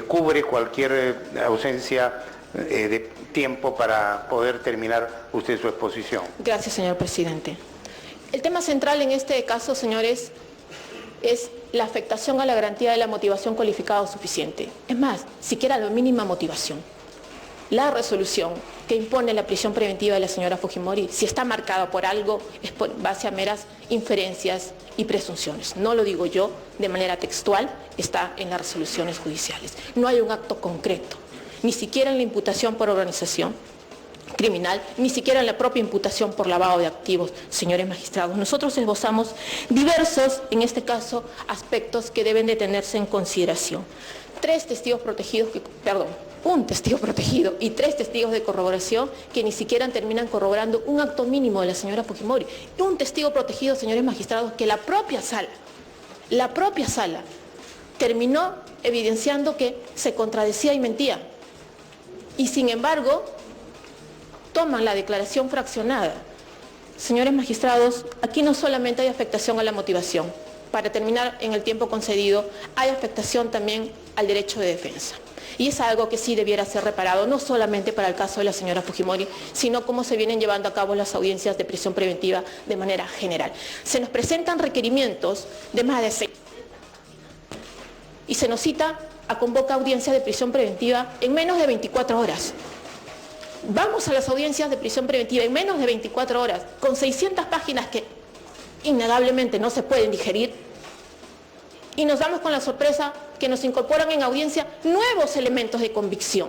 cubre cualquier ausencia de tiempo para poder terminar usted su exposición. Gracias, señor presidente. El tema central en este caso, señores, es la afectación a la garantía de la motivación cualificada o suficiente. Es más, siquiera la mínima motivación. La resolución que impone la prisión preventiva de la señora Fujimori, si está marcada por algo, es por base a meras inferencias y presunciones. No lo digo yo de manera textual, está en las resoluciones judiciales. No hay un acto concreto, ni siquiera en la imputación por organización criminal, ni siquiera en la propia imputación por lavado de activos, señores magistrados. Nosotros esbozamos diversos, en este caso, aspectos que deben de tenerse en consideración. Un testigo protegido y 3 testigos de corroboración que ni siquiera terminan corroborando un acto mínimo de la señora Fujimori. Y un testigo protegido, señores magistrados, que la propia sala terminó evidenciando que se contradecía y mentía. Y sin embargo, toman la declaración fraccionada. Señores magistrados, aquí no solamente hay afectación a la motivación. Para terminar en el tiempo concedido, hay afectación también al derecho de defensa. Y es algo que sí debiera ser reparado, no solamente para el caso de la señora Fujimori, sino cómo se vienen llevando a cabo las audiencias de prisión preventiva de manera general. Se nos presentan requerimientos de más de 6 y se nos cita a convocar audiencia de prisión preventiva en menos de 24 horas. Vamos a las audiencias de prisión preventiva en menos de 24 horas, con 600 páginas que innegablemente no se pueden digerir, y nos damos con la sorpresa que nos incorporan en audiencia nuevos elementos de convicción.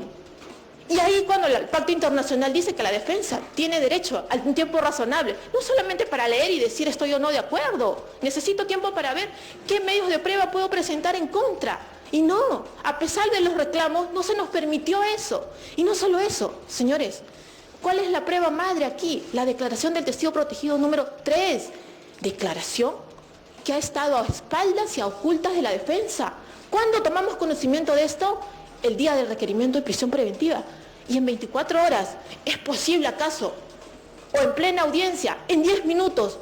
Y ahí cuando el Pacto Internacional dice que la defensa tiene derecho a un tiempo razonable, no solamente para leer y decir estoy o no de acuerdo, necesito tiempo para ver qué medios de prueba puedo presentar en contra. Y no, a pesar de los reclamos, no se nos permitió eso. Y no solo eso, señores, ¿cuál es la prueba madre aquí? La declaración del testigo protegido número 3. Declaración que ha estado a espaldas y a ocultas de la defensa. ¿Cuándo tomamos conocimiento de esto? El día del requerimiento de prisión preventiva. Y en 24 horas, ¿es posible acaso? O en plena audiencia, en 10 minutos,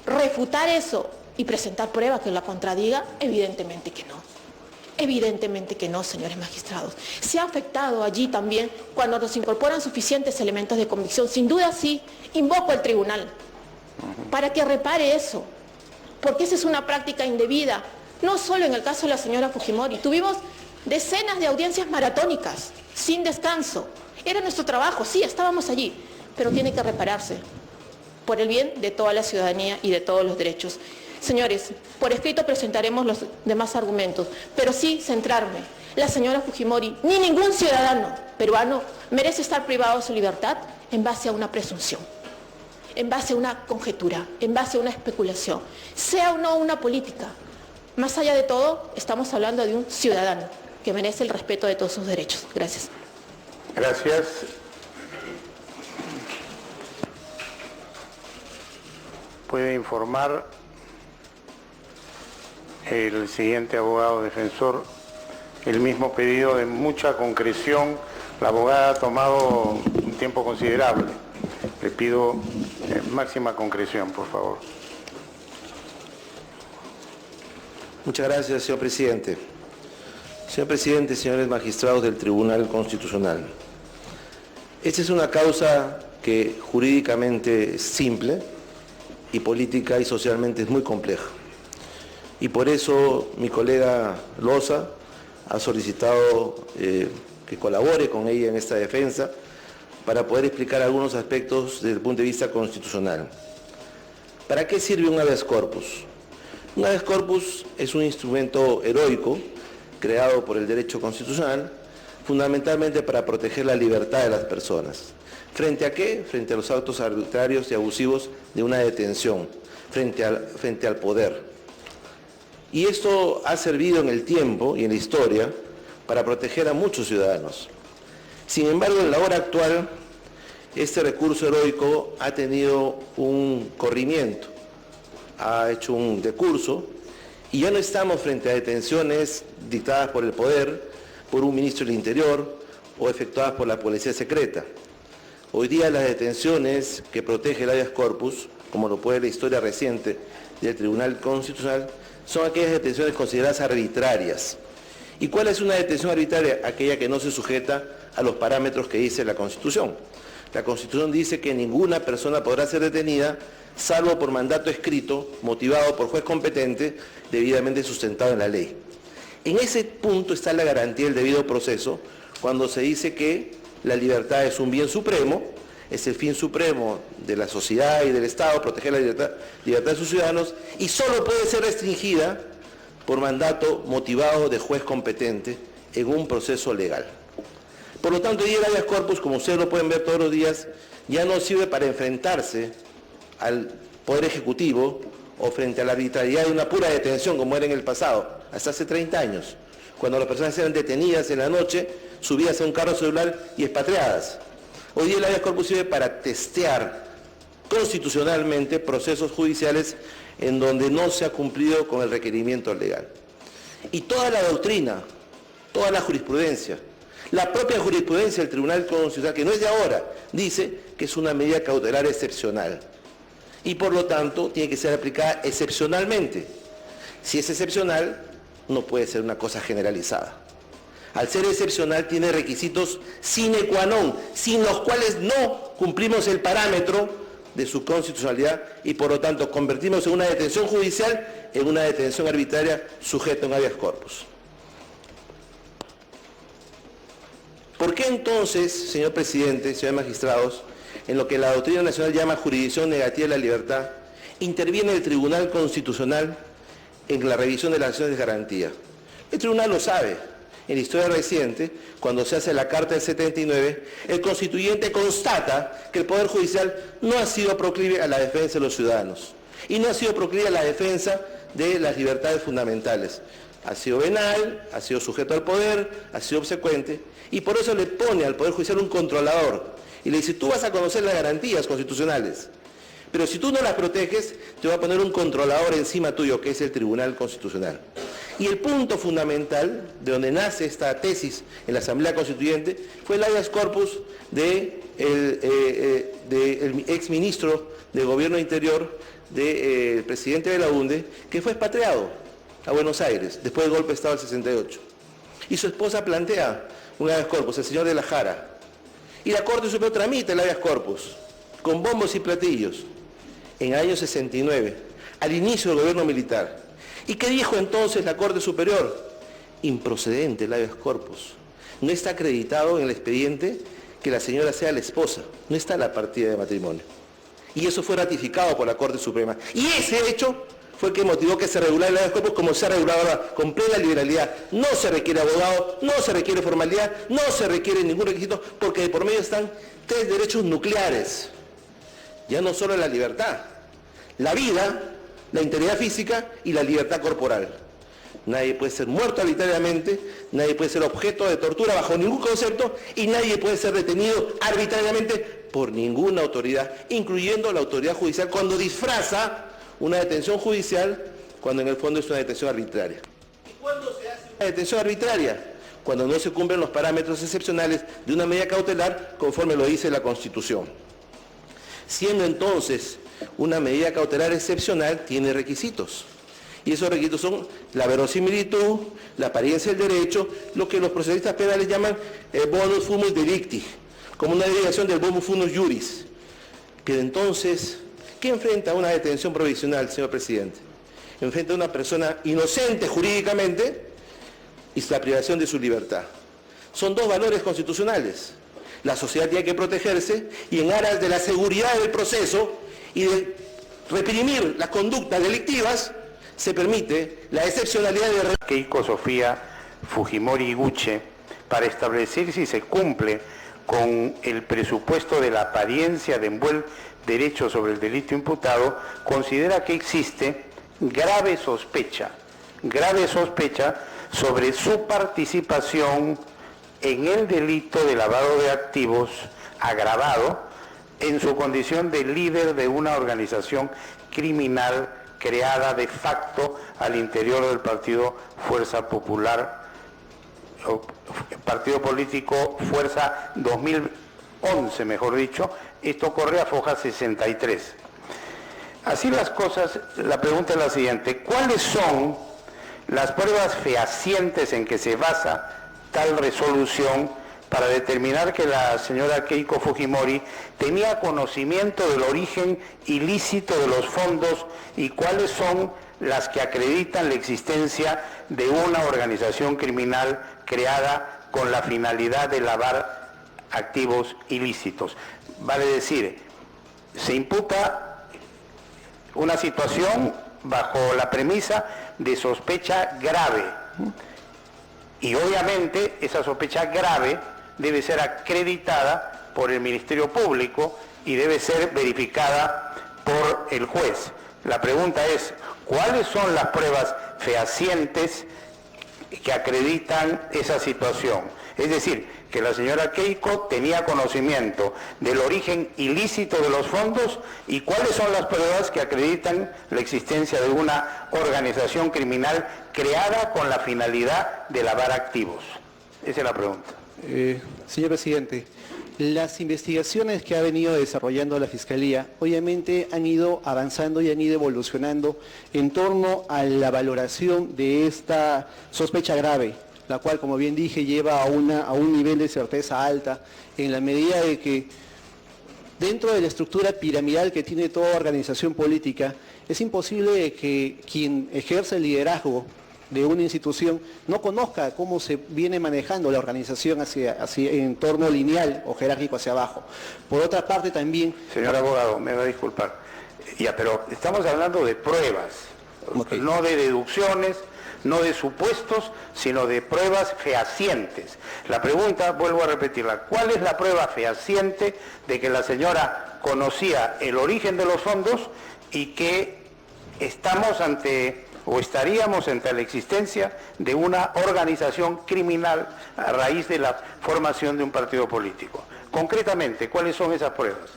refutar eso y presentar prueba que la contradiga, evidentemente que no. Evidentemente que no, señores magistrados. Se ha afectado allí también cuando nos incorporan suficientes elementos de convicción. Sin duda sí, invoco al tribunal para que repare eso, porque esa es una práctica indebida, no solo en el caso de la señora Fujimori. Tuvimos decenas de audiencias maratónicas, sin descanso. Era nuestro trabajo, sí, estábamos allí, pero tiene que repararse por el bien de toda la ciudadanía y de todos los derechos. Señores, por escrito presentaremos los demás argumentos, pero sí centrarme. La señora Fujimori, ni ningún ciudadano peruano merece estar privado de su libertad en base a una presunción, en base a una conjetura, en base a una especulación, sea o no una política. Más allá de todo, estamos hablando de un ciudadano que merece el respeto de todos sus derechos. Gracias. Gracias. Puede informar el siguiente abogado defensor el mismo pedido de mucha concreción. La abogada ha tomado un tiempo considerable. Le pido máxima concreción, por favor. Muchas gracias, señor presidente. Señor presidente, señores magistrados del Tribunal Constitucional, esta es una causa que jurídicamente es simple y política y socialmente es muy compleja. Y por eso mi colega Loza ha solicitado que colabore con ella en esta defensa para poder explicar algunos aspectos desde el punto de vista constitucional. ¿Para qué sirve un habeas corpus? Un habeas corpus es un instrumento heroico creado por el derecho constitucional, fundamentalmente para proteger la libertad de las personas. ¿Frente a qué? Frente a los actos arbitrarios y abusivos de una detención, frente al poder. Y esto ha servido en el tiempo y en la historia para proteger a muchos ciudadanos. Sin embargo, en la hora actual, este recurso heroico ha tenido un corrimiento, ha hecho un decurso, y ya no estamos frente a detenciones dictadas por el poder, por un ministro del Interior o efectuadas por la policía secreta. Hoy día las detenciones que protege el habeas corpus, como lo puede la historia reciente del Tribunal Constitucional, son aquellas detenciones consideradas arbitrarias ¿Y cuál es una detención arbitraria? Aquella que no se sujeta a los parámetros que dice la Constitución. La Constitución dice que ninguna persona podrá ser detenida salvo por mandato escrito, motivado por juez competente, debidamente sustentado en la ley. En ese punto está la garantía del debido proceso, cuando se dice que la libertad es un bien supremo, es el fin supremo de la sociedad y del Estado, proteger la libertad de sus ciudadanos, y solo puede ser restringida por mandato motivado de juez competente en un proceso legal. Por lo tanto, hoy el habeas corpus, como ustedes lo pueden ver todos los días, ya no sirve para enfrentarse al Poder Ejecutivo o frente a la arbitrariedad de una pura detención, como era en el pasado, hasta hace 30 años, cuando las personas eran detenidas en la noche, subidas a un carro celular y expatriadas. Hoy día el habeas corpus sirve para testear constitucionalmente procesos judiciales en donde no se ha cumplido con el requerimiento legal. Y toda la doctrina, toda la jurisprudencia, la propia jurisprudencia del Tribunal Constitucional, que no es de ahora, dice que es una medida cautelar excepcional y por lo tanto tiene que ser aplicada excepcionalmente. Si es excepcional, no puede ser una cosa generalizada. Al ser excepcional tiene requisitos sine qua non, sin los cuales no cumplimos el parámetro de su constitucionalidad y por lo tanto convertimos en una detención judicial en una detención arbitraria sujeta a un habeas corpus. ¿Por qué entonces, señor presidente, señores magistrados, en lo que la doctrina nacional llama jurisdicción negativa de la libertad, interviene el Tribunal Constitucional en la revisión de las acciones de garantía? El tribunal lo sabe. En la historia reciente, cuando se hace la Carta del 79, el constituyente constata que el Poder Judicial no ha sido proclive a la defensa de los ciudadanos y no ha sido proclive a la defensa de las libertades fundamentales. Ha sido venal, ha sido sujeto al poder, ha sido obsecuente y por eso le pone al Poder Judicial un controlador y le dice: tú vas a conocer las garantías constitucionales, pero si tú no las proteges, te va a poner un controlador encima tuyo, que es el Tribunal Constitucional. Y el punto fundamental de donde nace esta tesis en la Asamblea Constituyente fue el habeas corpus del exministro del Gobierno Interior, del presidente de la UNDE, que fue expatriado a Buenos Aires después del golpe de Estado del 68. Y su esposa plantea un habeas corpus, el señor de la Jara. Y la Corte Suprema tramita el habeas corpus con bombos y platillos en el año 69, al inicio del gobierno militar. ¿Y qué dijo entonces la Corte Superior? Improcedente el habeas corpus. No está acreditado en el expediente que la señora sea la esposa, no está la partida de matrimonio. Y eso fue ratificado por la Corte Suprema. Y ese hecho fue el que motivó que se regulara el habeas corpus como se ha regulado ahora, con plena liberalidad. No se requiere abogado, no se requiere formalidad, no se requiere ningún requisito, porque de por medio están 3 derechos nucleares. Ya no solo la libertad, la vida, la integridad física y la libertad corporal. Nadie puede ser muerto arbitrariamente, nadie puede ser objeto de tortura bajo ningún concepto y nadie puede ser detenido arbitrariamente por ninguna autoridad, incluyendo la autoridad judicial, cuando disfraza una detención judicial, cuando en el fondo es una detención arbitraria. ¿Y cuándo se hace una detención arbitraria? Cuando no se cumplen los parámetros excepcionales de una medida cautelar conforme lo dice la Constitución. Siendo entonces una medida cautelar excepcional, tiene requisitos. Y esos requisitos son la verosimilitud, la apariencia del derecho, lo que los procesistas penales llaman bonus fumus delicti, como una derivación del bonus fumus juris. Que entonces, ¿qué enfrenta una detención provisional, señor presidente? Enfrenta a una persona inocente jurídicamente y la privación de su libertad. Son 2 valores constitucionales. La sociedad tiene que protegerse y en aras de la seguridad del proceso y de reprimir las conductas delictivas, se permite la excepcionalidad de... Keiko Sofía Fujimori Iguche, para establecer si se cumple con el presupuesto de la apariencia de un buen derecho sobre el delito imputado, considera que existe grave sospecha sobre su participación en el delito de lavado de activos agravado en su condición de líder de una organización criminal creada de facto al interior del Partido Fuerza Popular, partido político Fuerza 2011, mejor dicho. Esto corre a foja 63. Así las cosas, la pregunta es la siguiente: ¿cuáles son las pruebas fehacientes en que se basa tal resolución para determinar que la señora Keiko Fujimori tenía conocimiento del origen ilícito de los fondos y cuáles son las que acreditan la existencia de una organización criminal creada con la finalidad de lavar activos ilícitos. Vale decir, se imputa una situación bajo la premisa de sospecha grave. Y obviamente esa sospecha grave debe ser acreditada por el Ministerio Público y debe ser verificada por el juez. La pregunta es, ¿cuáles son las pruebas fehacientes que acreditan esa situación? Es decir, que la señora Keiko tenía conocimiento del origen ilícito de los fondos y cuáles son las pruebas que acreditan la existencia de una organización criminal creada con la finalidad de lavar activos. Esa es la pregunta. Señor presidente, las investigaciones que ha venido desarrollando la Fiscalía obviamente han ido avanzando y han ido evolucionando en torno a la valoración de esta sospecha grave, la cual, como bien dije, lleva a un nivel de certeza alta, en la medida de que dentro de la estructura piramidal que tiene toda organización política, es imposible que quien ejerce el liderazgo de una institución no conozca cómo se viene manejando la organización hacia en torno lineal o jerárquico hacia abajo. Por otra parte también... Señor abogado, me va a disculpar. Ya, pero estamos hablando de pruebas, okay, no de deducciones, no de supuestos, sino de pruebas fehacientes. La pregunta, vuelvo a repetirla, ¿cuál es la prueba fehaciente de que la señora conocía el origen de los fondos y que estamos ante, o estaríamos ante la existencia de una organización criminal a raíz de la formación de un partido político? Concretamente, ¿cuáles son esas pruebas?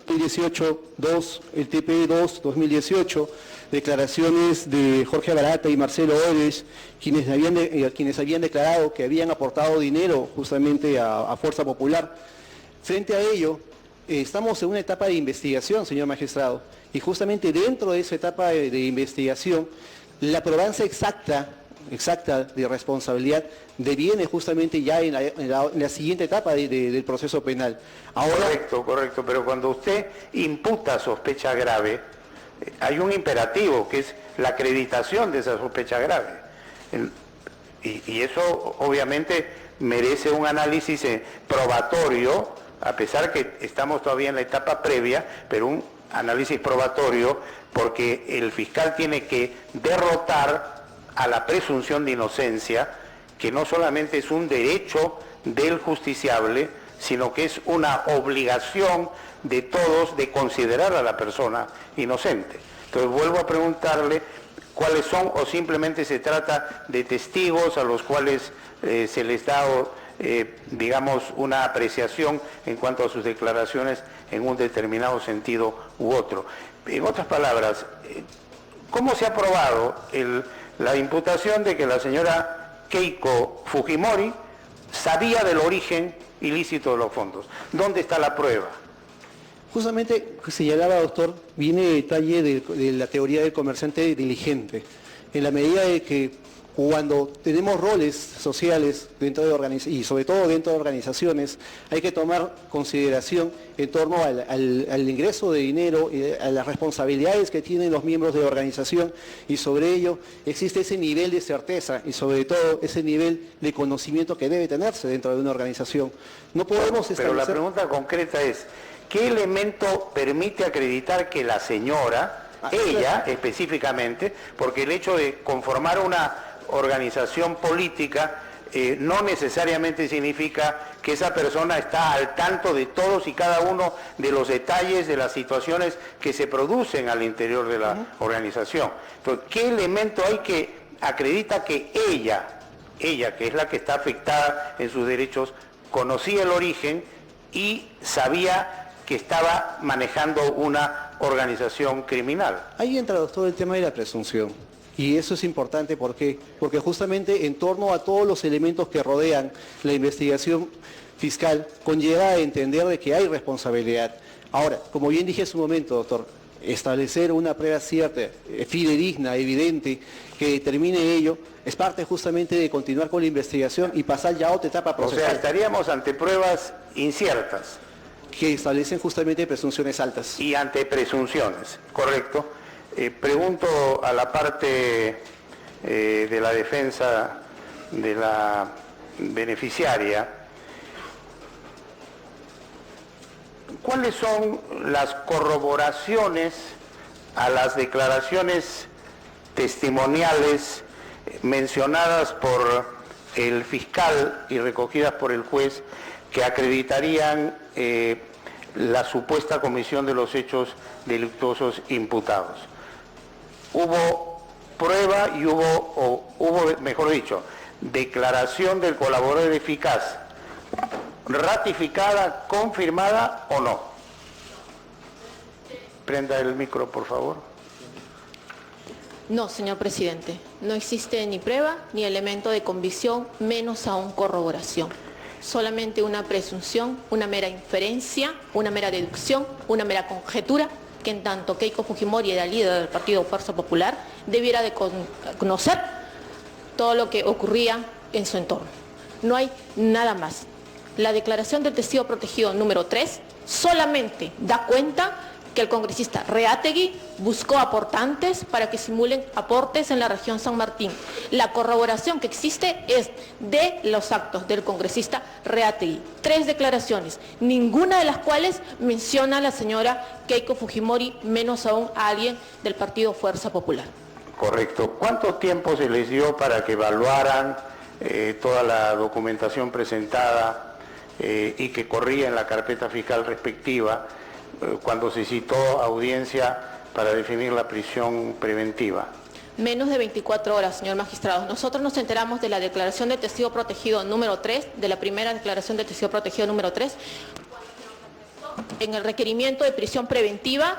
2018-2, el TPE-2 2018, declaraciones de Jorge Barata y Marcelo Odes, quienes habían declarado que habían aportado dinero justamente a Fuerza Popular. Frente a ello, estamos en una etapa de investigación, señor magistrado, y justamente dentro de esa etapa de investigación, la probanza exacta de responsabilidad deviene justamente ya en la siguiente etapa del proceso penal. Ahora, correcto, pero cuando usted imputa sospecha grave, hay un imperativo que es la acreditación de esa sospecha grave. Y eso obviamente merece un análisis probatorio, a pesar que estamos todavía en la etapa previa, pero un análisis probatorio, porque el fiscal tiene que derrotar a la presunción de inocencia, que no solamente es un derecho del justiciable, sino que es una obligación de todos de considerar a la persona inocente. Entonces vuelvo a preguntarle cuáles son, o simplemente se trata de testigos a los cuales se les da, digamos, una apreciación en cuanto a sus declaraciones en un determinado sentido u otro. En otras palabras, ¿cómo se ha probado la imputación de que la señora Keiko Fujimori sabía del origen ilícito de los fondos? ¿Dónde está la prueba? Justamente, señalaba, doctor, viene el detalle de la teoría del comerciante diligente, en la medida de que cuando tenemos roles sociales dentro de y sobre todo dentro de organizaciones, hay que tomar consideración en torno al ingreso de dinero, a las responsabilidades que tienen los miembros de la organización, y sobre ello existe ese nivel de certeza y sobre todo ese nivel de conocimiento que debe tenerse dentro de una organización. No podemos establecer... Pero la pregunta concreta es, ¿qué elemento permite acreditar que la señora, ella específicamente, porque el hecho de conformar una organización política no necesariamente significa que esa persona está al tanto de todos y cada uno de los detalles de las situaciones que se producen al interior de la organización? Entonces, ¿qué elemento hay que acredita que ella, que es la que está afectada en sus derechos, conocía el origen y sabía que estaba manejando una organización criminal? Ahí entra, doctor, el tema de la presunción. Y eso es importante, ¿por qué? Porque justamente en torno a todos los elementos que rodean la investigación fiscal, conlleva a entender de que hay responsabilidad. Ahora, como bien dije hace un momento, doctor, establecer una prueba cierta, fidedigna, evidente, que determine ello, es parte justamente de continuar con la investigación y pasar ya a otra etapa O procesal. sea, estaríamos ante pruebas inciertas. Que establecen justamente presunciones altas. Y ante presunciones, correcto. Pregunto a la parte de la defensa de la beneficiaria, ¿cuáles son las corroboraciones a las declaraciones testimoniales mencionadas por el fiscal y recogidas por el juez que acreditarían la supuesta comisión de los hechos delictuosos imputados? Hubo prueba y hubo, mejor dicho, declaración del colaborador eficaz, ratificada, confirmada o no. Prenda el micro, por favor. No, señor presidente, no existe ni prueba ni elemento de convicción, menos aún corroboración. Solamente una presunción, una mera inferencia, una mera deducción, una mera conjetura, que en tanto Keiko Fujimori era líder del Partido Fuerza Popular, debiera de conocer todo lo que ocurría en su entorno. No hay nada más. La declaración del testigo protegido número 3 solamente da cuenta que el congresista Reategui buscó aportantes para que simulen aportes en la región San Martín. La corroboración que existe es de los actos del congresista Reategui. 3 declaraciones, ninguna de las cuales menciona a la señora Keiko Fujimori, menos aún a alguien del Partido Fuerza Popular. Correcto. ¿Cuánto tiempo se les dio para que evaluaran toda la documentación presentada y que corría en la carpeta fiscal respectiva cuando se citó audiencia para definir la prisión preventiva? Menos de 24 horas, señor magistrado. Nosotros nos enteramos de la declaración de testigo protegido número 3, de la primera declaración de testigo protegido número 3, en el requerimiento de prisión preventiva,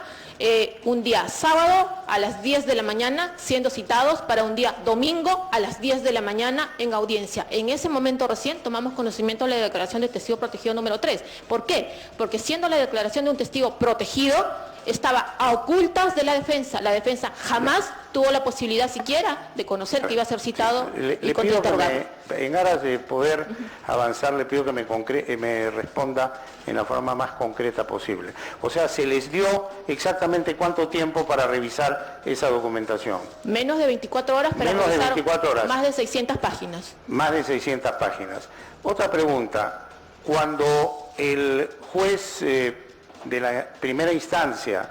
un día sábado a las 10 de la mañana, siendo citados para un día domingo a las 10 de la mañana en audiencia. En ese momento recién tomamos conocimiento de la declaración de testigo protegido número 3. ¿Por qué? Porque siendo la declaración de un testigo protegido, estaba a ocultas de la defensa. La defensa jamás tuvo la posibilidad siquiera de conocer que iba a ser citado y contrainterrogado. En aras de poder avanzar, le pido que me responda en la forma más concreta posible. O sea, ¿se les dio exactamente cuánto tiempo para revisar esa documentación? Menos de 24 horas para Menos de revisar 24 horas. Más de 600 páginas. Más de 600 páginas. Otra pregunta. Cuando el juez de la primera instancia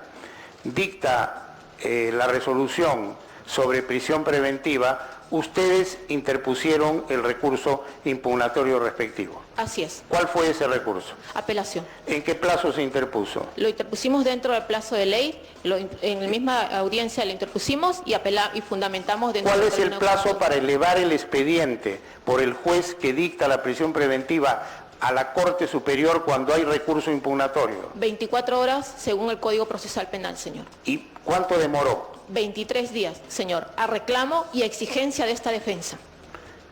dicta la resolución sobre prisión preventiva, ustedes interpusieron el recurso impugnatorio respectivo. Así es. ¿Cuál fue ese recurso? Apelación. ¿En qué plazo se interpuso? Lo interpusimos dentro del plazo de ley, en la misma audiencia lo interpusimos y fundamentamos dentro ¿Cuál del es el término plazo conjunto. para elevar el expediente por el juez que dicta la prisión preventiva a la Corte Superior cuando hay recurso impugnatorio? 24 horas según el Código Procesal Penal, señor. ¿Y cuánto demoró? 23 días, señor, a reclamo y a exigencia de esta defensa.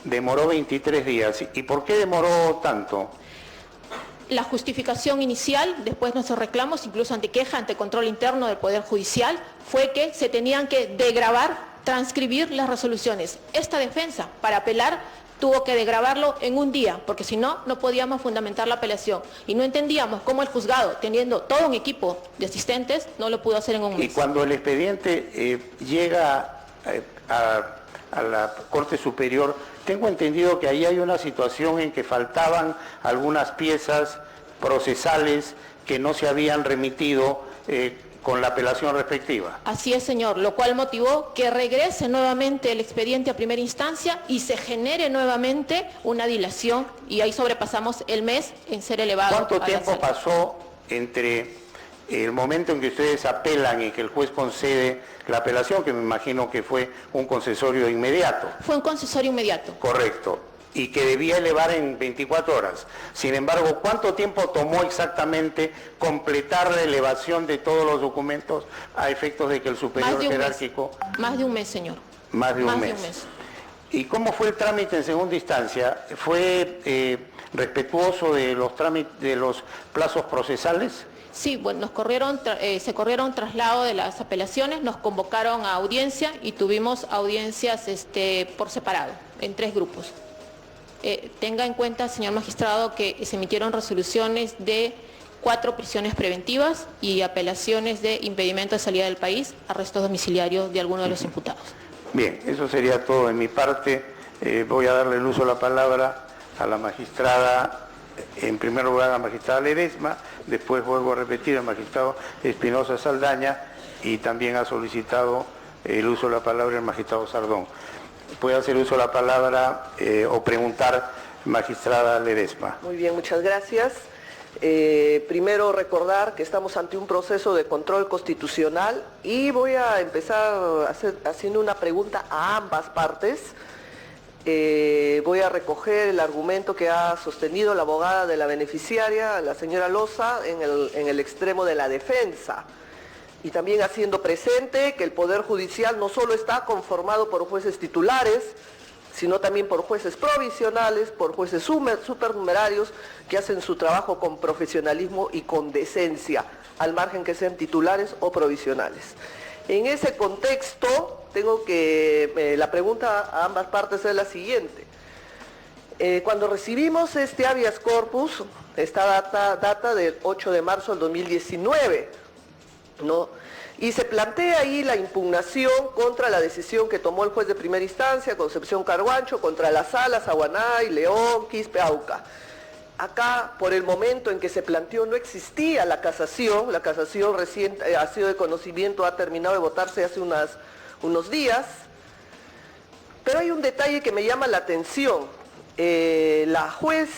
Demoró 23 días. ¿Y por qué demoró tanto? La justificación inicial, después de nuestros reclamos, incluso ante queja, ante control interno del Poder Judicial, fue que se tenían que degravar, transcribir las resoluciones. Esta defensa, para apelar, tuvo que degravarlo en un día, porque si no, no podíamos fundamentar la apelación. Y no entendíamos cómo el juzgado, teniendo todo un equipo de asistentes, no lo pudo hacer en un mes. Y cuando el expediente llega a la Corte Superior, tengo entendido que ahí hay una situación en que faltaban algunas piezas procesales que no se habían remitido con la apelación respectiva. Así es, señor, lo cual motivó que regrese nuevamente el expediente a primera instancia y se genere nuevamente una dilación, y ahí sobrepasamos el mes en ser elevado. ¿Cuánto tiempo pasó entre el momento en que ustedes apelan y que el juez concede la apelación, que me imagino que fue un concesorio inmediato? Fue un concesorio inmediato. Correcto. Y que debía elevar en 24 horas. Sin embargo, ¿cuánto tiempo tomó exactamente completar la elevación de todos los documentos a efectos de que el superior jerárquico... Más de un mes, señor. Más de un mes. ¿Y cómo fue el trámite en segunda instancia? ¿Fue respetuoso de los plazos procesales? Sí, bueno, se corrieron traslado de las apelaciones, nos convocaron a audiencia y tuvimos audiencias por separado, en 3 grupos. Tenga en cuenta, señor magistrado, que se emitieron resoluciones de 4 prisiones preventivas y apelaciones de impedimento de salida del país, arrestos domiciliarios de algunos de los imputados. Bien, eso sería todo de mi parte. Voy a darle el uso de la palabra a la magistrada, en primer lugar a la magistrada Ledesma, después vuelvo a repetir al magistrado Espinosa Saldaña y también ha solicitado el uso de la palabra el magistrado Sardón. Puede hacer uso de la palabra o preguntar, magistrada Ledesma. Muy bien, muchas gracias. Primero recordar que estamos ante un proceso de control constitucional y voy a empezar haciendo una pregunta a ambas partes. Voy a recoger el argumento que ha sostenido la abogada de la beneficiaria, la señora Loza, en el extremo de la defensa. Y también haciendo presente que el Poder Judicial no solo está conformado por jueces titulares, sino también por jueces provisionales, por jueces supernumerarios que hacen su trabajo con profesionalismo y con decencia, al margen que sean titulares o provisionales. En ese contexto, la pregunta a ambas partes es la siguiente. Cuando recibimos este habeas corpus, esta data del 8 de marzo del 2019, ¿no? Y se plantea ahí la impugnación contra la decisión que tomó el juez de primera instancia, Concepción Carguancho, contra las salas Aguanay, León, Quispe, Auca. Acá, por el momento en que se planteó, no existía la casación recién ha sido de conocimiento, ha terminado de votarse hace unos días, pero hay un detalle que me llama la atención. La juez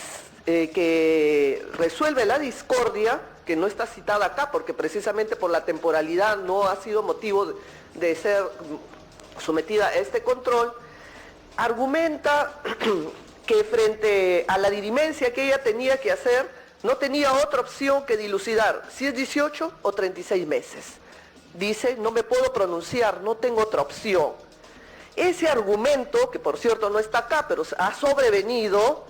que resuelve la discordia, que no está citada acá porque precisamente por la temporalidad no ha sido motivo de ser sometida a este control, argumenta que frente a la dirimencia que ella tenía que hacer, no tenía otra opción que dilucidar si es 18 o 36 meses. Dice, no me puedo pronunciar, no tengo otra opción. Ese argumento, que por cierto no está acá, pero ha sobrevenido,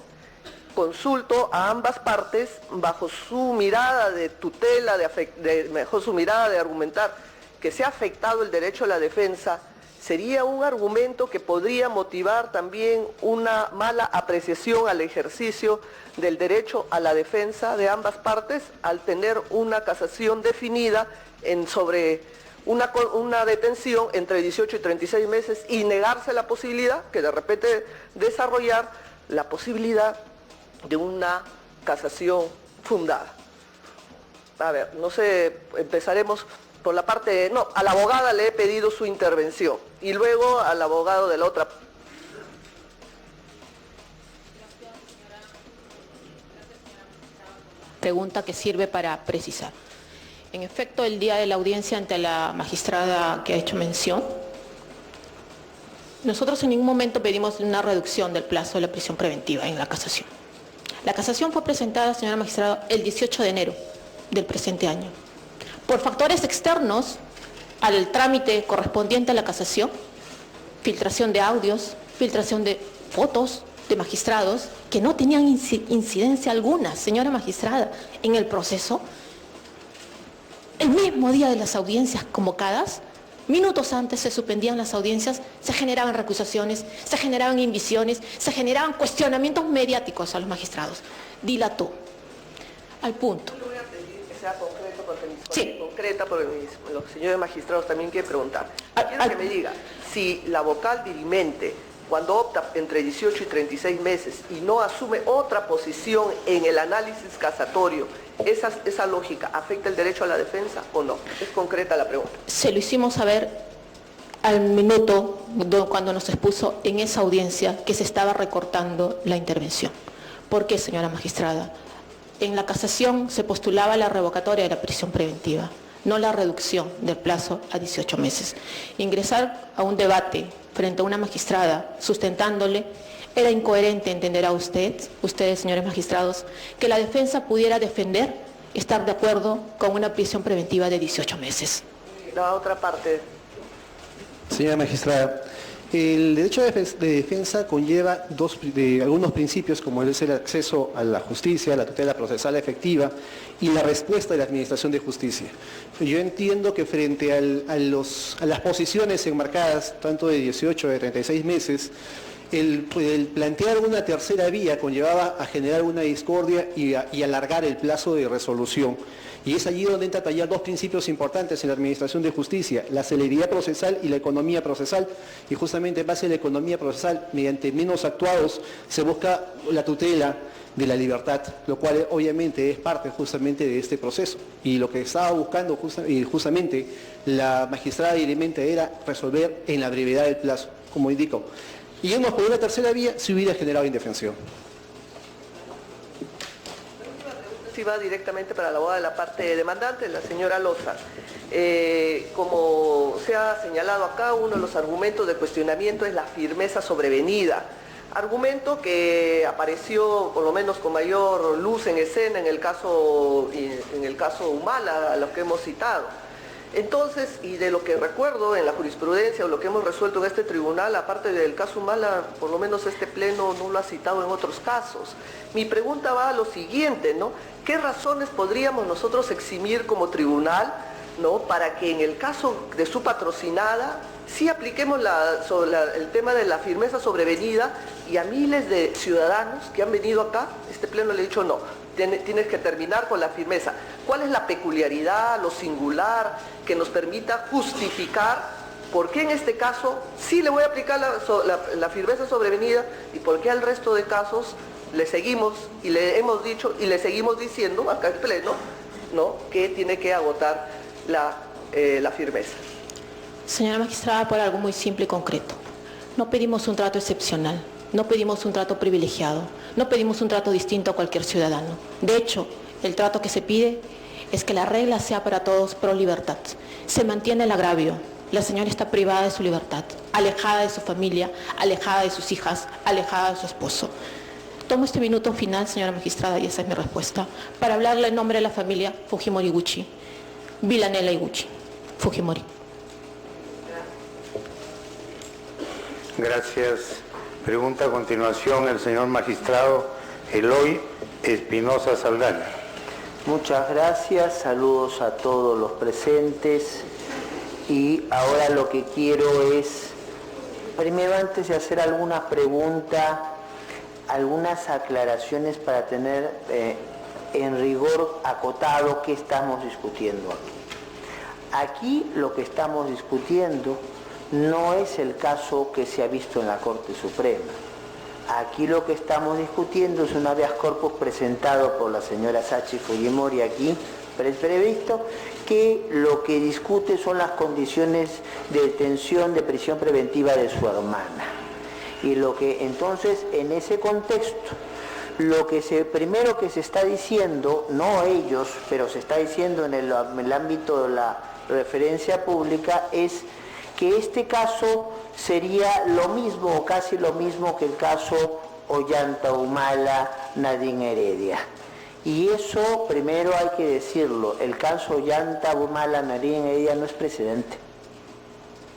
consulto a ambas partes bajo su mirada de tutela, mejor su mirada de argumentar que se ha afectado el derecho a la defensa, sería un argumento que podría motivar también una mala apreciación al ejercicio del derecho a la defensa de ambas partes al tener una casación definida sobre una detención entre 18 y 36 meses y negarse la posibilidad, que de repente desarrollar la posibilidad de una casación fundada. A ver, no sé, empezaremos por la parte no, a la abogada le he pedido su intervención y luego al abogado de la otra. Pregunta que sirve para precisar. En efecto, el día de la audiencia ante la magistrada que ha hecho mención, nosotros en ningún momento pedimos una reducción del plazo de la prisión preventiva en la casación. La casación fue presentada, señora magistrada, el 18 de enero del presente año. Por factores externos al trámite correspondiente a la casación, filtración de audios, filtración de fotos de magistrados que no tenían incidencia alguna, señora magistrada, en el proceso, el mismo día de las audiencias convocadas, minutos antes se suspendían las audiencias, se generaban recusaciones, se generaban inhibiciones, se generaban cuestionamientos mediáticos a los magistrados. Dilató. Al punto. Yo le voy a pedir que sea concreto porque Sí. concreta porque los señores magistrados también quieren preguntar. Quiero que me diga si la vocal dirimente, cuando opta entre 18 y 36 meses y no asume otra posición en el análisis casatorio, esa lógica afecta el derecho a la defensa o no. Es concreta la pregunta. Se lo hicimos saber al minuto cuando nos expuso en esa audiencia que se estaba recortando la intervención. ¿Por qué, señora magistrada? En la casación se postulaba la revocatoria de la prisión preventiva, no la reducción del plazo a 18 meses. Ingresar a un debate frente a una magistrada sustentándole era incoherente, entenderá ustedes, señores magistrados, que la defensa pudiera defender estar de acuerdo con una prisión preventiva de 18 meses. La otra parte. Señora magistrada, El derecho de defensa conlleva algunos principios, como es el acceso a la justicia, la tutela procesal efectiva y la respuesta de la Administración de Justicia. Yo entiendo que frente a las posiciones enmarcadas, tanto de 18 o de 36 meses, el plantear una tercera vía conllevaba a generar una discordia y alargar el plazo de resolución. Y es allí donde entra a tallar dos principios importantes en la Administración de Justicia, la celeridad procesal y la economía procesal. Y justamente en base a la economía procesal, mediante menos actuados, se busca la tutela de la libertad, lo cual obviamente es parte justamente de este proceso. Y lo que estaba buscando justamente la magistrada Irimenta era resolver en la brevedad del plazo, como indico. Yendo por una tercera vía, se hubiera generado indefensión. Sí, va directamente para la abogada de la parte demandante, la señora Loza. Como se ha señalado acá, uno de los argumentos de cuestionamiento es la firmeza sobrevenida. Argumento que apareció, por lo menos con mayor luz en escena, en el caso Humala, a lo que hemos citado. Entonces, y de lo que recuerdo en la jurisprudencia o lo que hemos resuelto en este tribunal, aparte del caso Humala, por lo menos este pleno no lo ha citado en otros casos. Mi pregunta va a lo siguiente, ¿no? ¿Qué razones podríamos nosotros eximir como tribunal, ¿no?, para que en el caso de su patrocinada sí apliquemos el tema de la firmeza sobrevenida y a miles de ciudadanos que han venido acá, este pleno le ha dicho no, tienes que terminar con la firmeza? ¿Cuál es la peculiaridad, lo singular que nos permita justificar por qué en este caso sí le voy a aplicar la firmeza sobrevenida y por qué al resto de casos le seguimos y le hemos dicho y le seguimos diciendo acá en pleno, ¿no?, que tiene que agotar la firmeza? Señora magistrada, por algo muy simple y concreto. No pedimos un trato excepcional, no pedimos un trato privilegiado, no pedimos un trato distinto a cualquier ciudadano. De hecho, el trato que se pide es que la regla sea para todos pro libertad. Se mantiene el agravio. La señora está privada de su libertad, alejada de su familia, alejada de sus hijas, alejada de su esposo. Tomo este minuto final, señora magistrada, y esa es mi respuesta, para hablarle en nombre de la familia Fujimori Iguchi, Villanella Iguchi, Fujimori. Gracias. Pregunta a continuación el señor magistrado Eloy Espinosa Saldaña. Muchas gracias, saludos a todos los presentes. Y ahora lo que quiero es, primero, antes de hacer alguna pregunta, algunas aclaraciones para tener en rigor acotado qué estamos discutiendo aquí. Aquí lo que estamos discutiendo no es el caso que se ha visto en la Corte Suprema. Aquí lo que estamos discutiendo es un habeas corpus presentado por la señora Sachi Fujimori aquí, previsto, que lo que discute son las condiciones de detención, de prisión preventiva de su hermana. Y lo que entonces, en ese contexto, primero que se está diciendo, no ellos, pero se está diciendo en el ámbito de la referencia pública, es que este caso sería lo mismo o casi lo mismo que el caso Ollanta Humala Nadine Heredia. Y eso primero hay que decirlo, el caso Ollanta Humala Nadine Heredia no es precedente.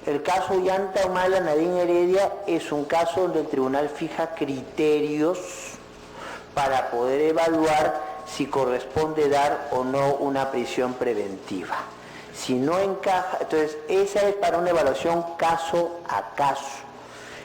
El caso Ollanta Humala Nadine Heredia es un caso donde el tribunal fija criterios para poder evaluar si corresponde dar o no una prisión preventiva. Si no encaja, entonces esa es para una evaluación caso a caso.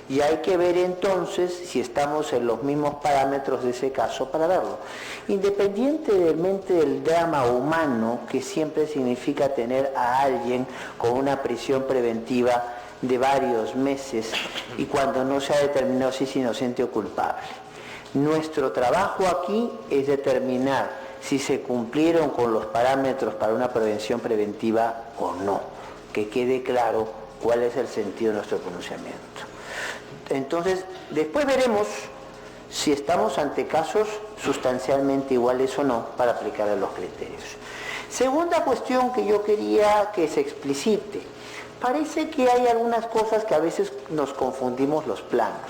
Y hay que ver entonces si estamos en los mismos parámetros de ese caso para verlo. Independientemente del drama humano que siempre significa tener a alguien con una prisión preventiva de varios meses y cuando no se ha determinado si es inocente o culpable. Nuestro trabajo aquí es determinar si se cumplieron con los parámetros para una prevención preventiva o no. Que quede claro cuál es el sentido de nuestro pronunciamiento. Entonces, después veremos si estamos ante casos sustancialmente iguales o no para aplicar los criterios. Segunda cuestión que yo quería que se explicite. Parece que hay algunas cosas que a veces nos confundimos los planos.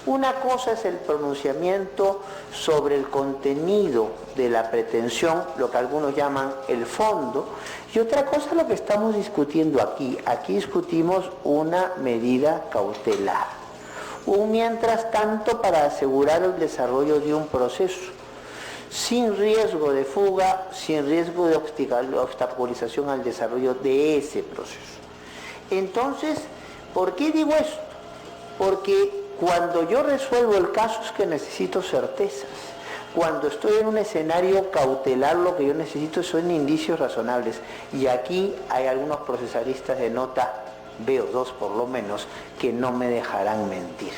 Una cosa es el pronunciamiento sobre el contenido de la pretensión, lo que algunos llaman el fondo, y otra cosa es lo que estamos discutiendo aquí. Aquí discutimos una medida cautelar, un mientras tanto para asegurar el desarrollo de un proceso, sin riesgo de fuga, sin riesgo de obstaculización al desarrollo de ese proceso. Entonces, ¿por qué digo esto? Porque cuando yo resuelvo el caso es que necesito certezas. Cuando estoy en un escenario cautelar, lo que yo necesito son indicios razonables. Y aquí hay algunos procesalistas de nota, veo dos por lo menos, que no me dejarán mentir.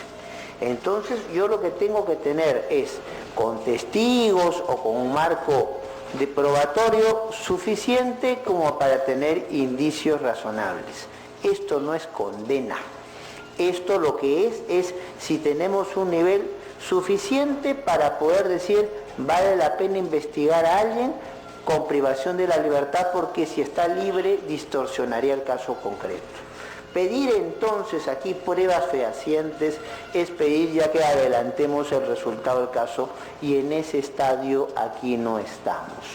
Entonces yo lo que tengo que tener es, con testigos o con un marco de probatorio suficiente como para tener indicios razonables. Esto no es condena. Esto lo que es si tenemos un nivel suficiente para poder decir vale la pena investigar a alguien con privación de la libertad, porque si está libre distorsionaría el caso concreto. Pedir entonces aquí pruebas fehacientes es pedir ya que adelantemos el resultado del caso, y en ese estadio aquí no estamos.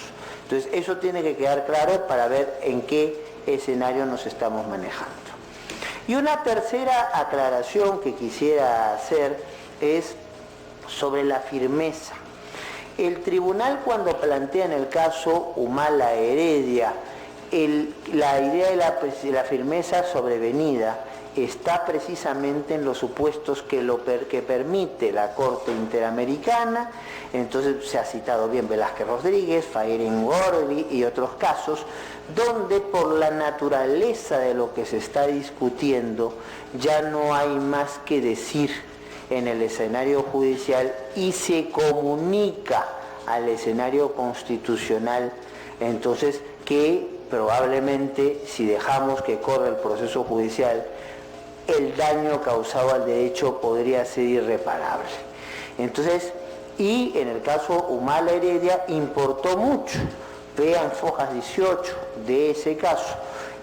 Entonces eso tiene que quedar claro para ver en qué escenario nos estamos manejando. Y una tercera aclaración que quisiera hacer es sobre la firmeza. El tribunal, cuando plantea en el caso Humala Heredia la idea de la firmeza sobrevenida, está precisamente en los supuestos que permite la Corte Interamericana. Entonces se ha citado bien Velázquez Rodríguez, Fairen Gorbi y otros casos, donde por la naturaleza de lo que se está discutiendo ya no hay más que decir en el escenario judicial y se comunica al escenario constitucional. Entonces que probablemente, si dejamos que corra el proceso judicial, el daño causado al derecho podría ser irreparable. Entonces, y en el caso Humala Heredia importó mucho. Vean fojas 18 de ese caso.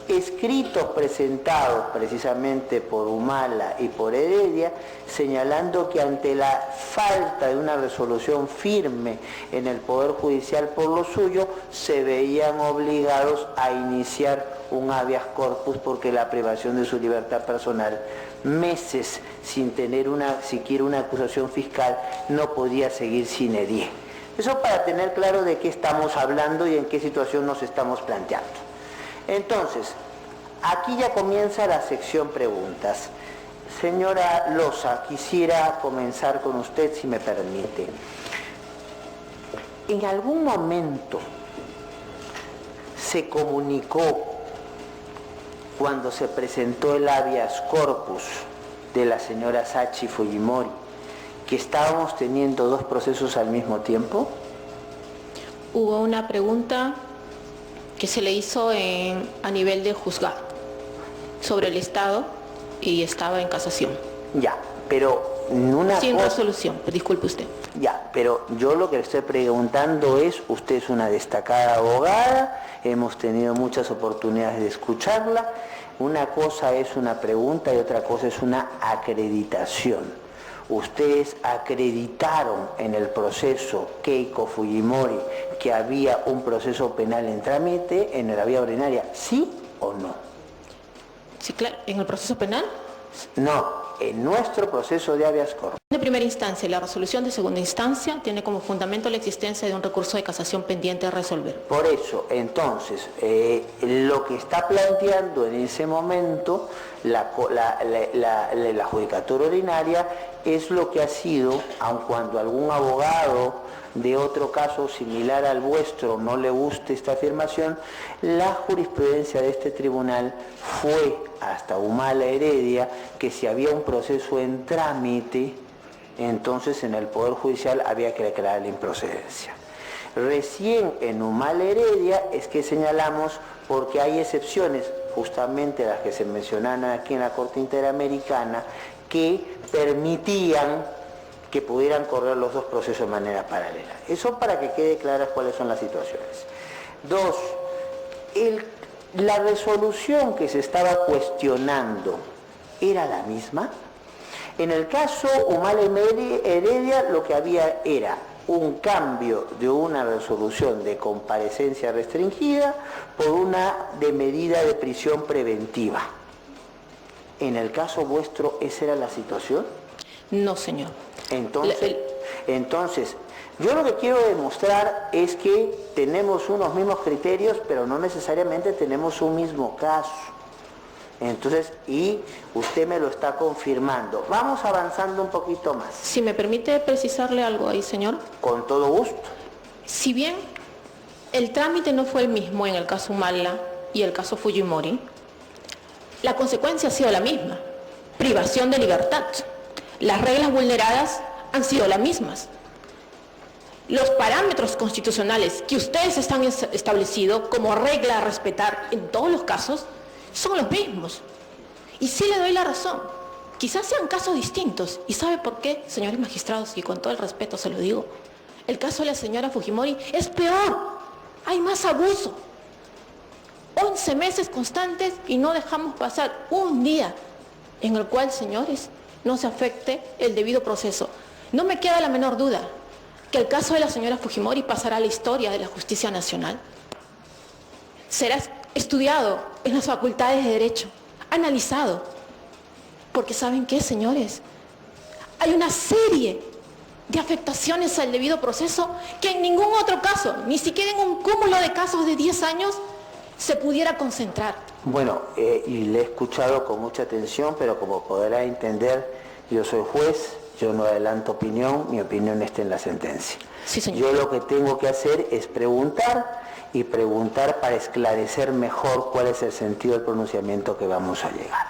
Escritos presentados precisamente por Humala y por Heredia, señalando que ante la falta de una resolución firme en el Poder Judicial por lo suyo, se veían obligados a iniciar un habeas corpus, porque la privación de su libertad personal, meses sin tener siquiera una acusación fiscal, no podía seguir sine die. Eso para tener claro de qué estamos hablando y en qué situación nos estamos planteando. Entonces, aquí ya comienza la sección preguntas. Señora Loza, quisiera comenzar con usted, si me permite. ¿En algún momento se comunicó, cuando se presentó el habeas corpus de la señora Sachi Fujimori, que estábamos teniendo dos procesos al mismo tiempo? Hubo una pregunta que se le hizo a nivel de juzgado sobre el Estado y estaba en casación. Ya, pero sin resolución, disculpe usted. Ya, pero yo lo que le estoy preguntando es, usted es una destacada abogada, hemos tenido muchas oportunidades de escucharla. Una cosa es una pregunta y otra cosa es una acreditación. Ustedes acreditaron en el proceso Keiko Fujimori que había un proceso penal en trámite en la vía ordinaria, ¿sí o no? Sí, claro. ¿En el proceso penal? No, en nuestro proceso de habeas corpus. De primera instancia y la resolución de segunda instancia tiene como fundamento la existencia de un recurso de casación pendiente a resolver. Por eso, entonces, lo que está planteando en ese momento la judicatura ordinaria es lo que ha sido, aun cuando algún abogado de otro caso similar al vuestro no le guste esta afirmación, la jurisprudencia de este tribunal fue hasta Humala Heredia que si había un proceso en trámite, entonces en el Poder Judicial había que declarar la improcedencia. Recién en Humala Heredia es que señalamos, porque hay excepciones, justamente las que se mencionan aquí en la Corte Interamericana, que permitían que pudieran correr los dos procesos de manera paralela. Eso para que quede claras cuáles son las situaciones. Dos, la resolución que se estaba cuestionando era la misma. En el caso Humala Heredia lo que había era un cambio de una resolución de comparecencia restringida por una de medida de prisión preventiva. ¿En el caso vuestro esa era la situación? No, señor. Entonces, yo lo que quiero demostrar es que tenemos unos mismos criterios, pero no necesariamente tenemos un mismo caso. Entonces, y usted me lo está confirmando. Vamos avanzando un poquito más. Si me permite precisarle algo ahí, señor. Con todo gusto. Si bien el trámite no fue el mismo en el caso Humala y el caso Fujimori, la consecuencia ha sido la misma: privación de libertad. Las reglas vulneradas han sido las mismas. Los parámetros constitucionales que ustedes están establecidos como regla a respetar en todos los casos son los mismos. Y sí le doy la razón. Quizás sean casos distintos. ¿Y sabe por qué, señores magistrados? Y con todo el respeto se lo digo. El caso de la señora Fujimori es peor. Hay más abuso. 11 meses constantes y no dejamos pasar un día en el cual, señores, no se afecte el debido proceso. No me queda la menor duda que el caso de la señora Fujimori pasará a la historia de la justicia nacional. Será estudiado en las facultades de Derecho, analizado, porque ¿saben qué, señores? Hay una serie de afectaciones al debido proceso que en ningún otro caso, ni siquiera en un cúmulo de casos de 10 años, se pudiera concentrar. Bueno, y le he escuchado con mucha atención, pero como podrá entender, yo soy juez, yo no adelanto opinión, mi opinión está en la sentencia. Sí, señor. Yo lo que tengo que hacer es preguntar, y preguntar para esclarecer mejor cuál es el sentido del pronunciamiento que vamos a llegar.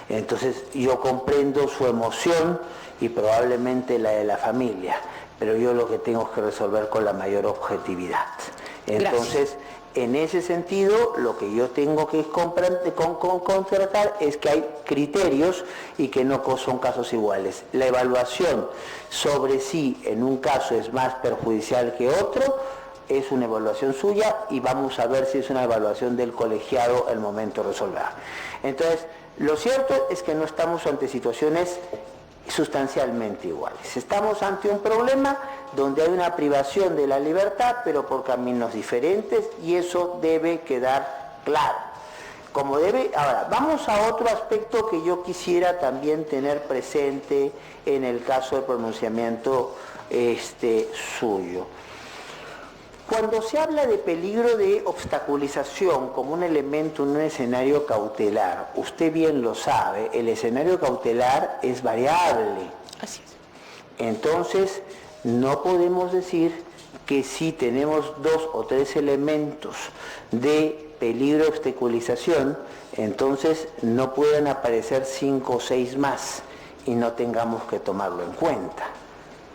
Entonces, yo comprendo su emoción y probablemente la de la familia, pero yo lo que tengo que resolver con la mayor objetividad. Entonces, en ese sentido, lo que yo tengo que constatar es que hay criterios y que no son casos iguales. La evaluación sobre si en un caso es más perjudicial que otro es una evaluación suya y vamos a ver si es una evaluación del colegiado el momento de resolver. Entonces, lo cierto es que no estamos ante situaciones sustancialmente iguales. Estamos ante un problema donde hay una privación de la libertad, pero por caminos diferentes, y eso debe quedar claro. Ahora, vamos a otro aspecto que yo quisiera también tener presente en el caso del pronunciamiento suyo. Cuando se habla de peligro de obstaculización como un elemento en un escenario cautelar, usted bien lo sabe, el escenario cautelar es variable. Así es. Entonces, no podemos decir que si tenemos 2 o 3 elementos de peligro de obstaculización, entonces no pueden aparecer 5 o 6 más y no tengamos que tomarlo en cuenta.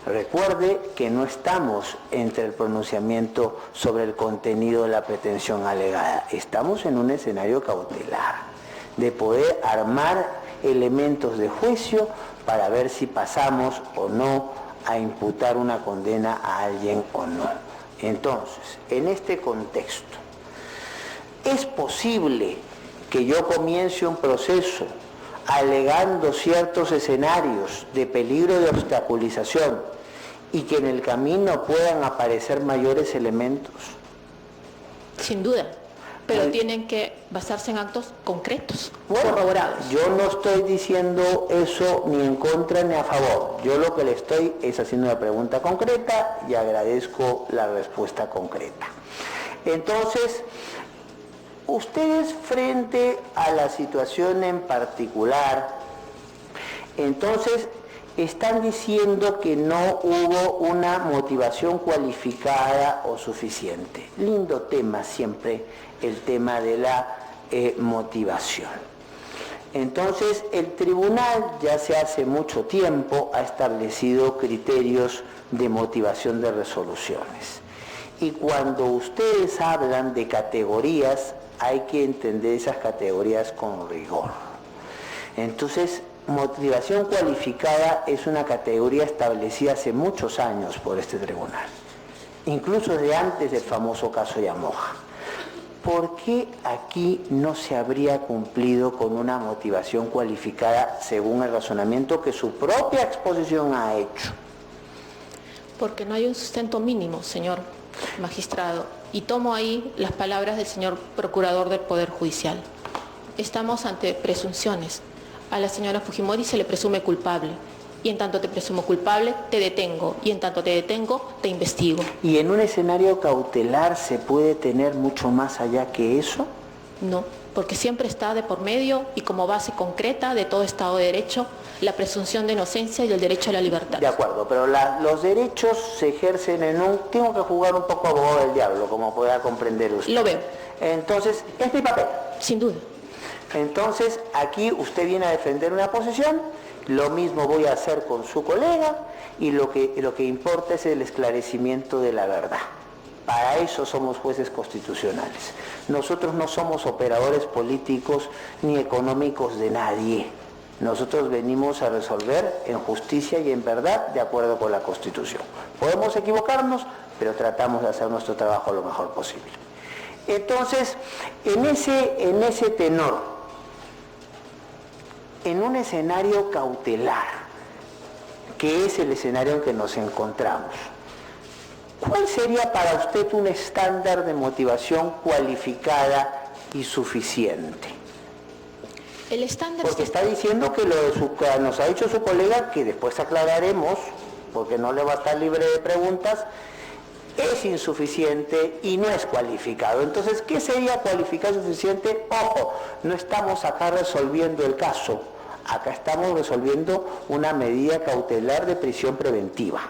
Recuerde que no estamos entre el pronunciamiento sobre el contenido de la pretensión alegada. Estamos en un escenario cautelar, de poder armar elementos de juicio para ver si pasamos o no a imputar una condena a alguien o no. Entonces, en este contexto, ¿es posible que yo comience un proceso alegando ciertos escenarios de peligro de obstaculización y que en el camino puedan aparecer mayores elementos? Sin duda, pero tienen que basarse en actos concretos, Bueno, corroborados. yo no estoy diciendo eso ni en contra ni a favor. Yo lo que le estoy es haciendo una pregunta concreta y agradezco la respuesta concreta. Entonces, ustedes frente a la situación en particular, entonces están diciendo que no hubo una motivación cualificada o suficiente. Lindo tema siempre el tema de la motivación. Entonces el tribunal ya hace mucho tiempo ha establecido criterios de motivación de resoluciones. Y cuando ustedes hablan de categorías, hay que entender esas categorías con rigor. Entonces, motivación cualificada es una categoría establecida hace muchos años por este tribunal, incluso desde antes del famoso caso Yamoja. ¿por qué aquí no se habría cumplido con una motivación cualificada según el razonamiento que su propia exposición ha hecho? Porque no hay un sustento mínimo, señor magistrado. Y tomo ahí las palabras del señor procurador del Poder Judicial. Estamos ante presunciones. A la señora Fujimori se le presume culpable. Y en tanto te presumo culpable, te detengo. Y en tanto te detengo, te investigo. ¿Y en un escenario cautelar se puede tener mucho más allá que eso? No, porque siempre está de por medio y como base concreta de todo Estado de Derecho la presunción de inocencia y el derecho a la libertad. De acuerdo, pero los derechos se ejercen en un... Tengo que jugar un poco abogado del diablo, como pueda comprender usted. Lo veo. Entonces, es mi papel. Sin duda. Entonces, aquí usted viene a defender una posición, lo mismo voy a hacer con su colega, y lo que importa es el esclarecimiento de la verdad. Para eso somos jueces constitucionales. Nosotros no somos operadores políticos ni económicos de nadie. Nosotros venimos a resolver en justicia y en verdad de acuerdo con la Constitución. Podemos equivocarnos, pero tratamos de hacer nuestro trabajo lo mejor posible. Entonces, en ese tenor, en un escenario cautelar, que es el escenario en que nos encontramos, ¿cuál sería para usted un estándar de motivación cualificada y suficiente? El estándar... Porque está diciendo que nos ha dicho su colega, que después aclararemos, porque no le va a estar libre de preguntas, es insuficiente y no es cualificado. Entonces, ¿qué sería cualificado y suficiente? Ojo, no estamos acá resolviendo el caso, acá estamos resolviendo una medida cautelar de prisión preventiva.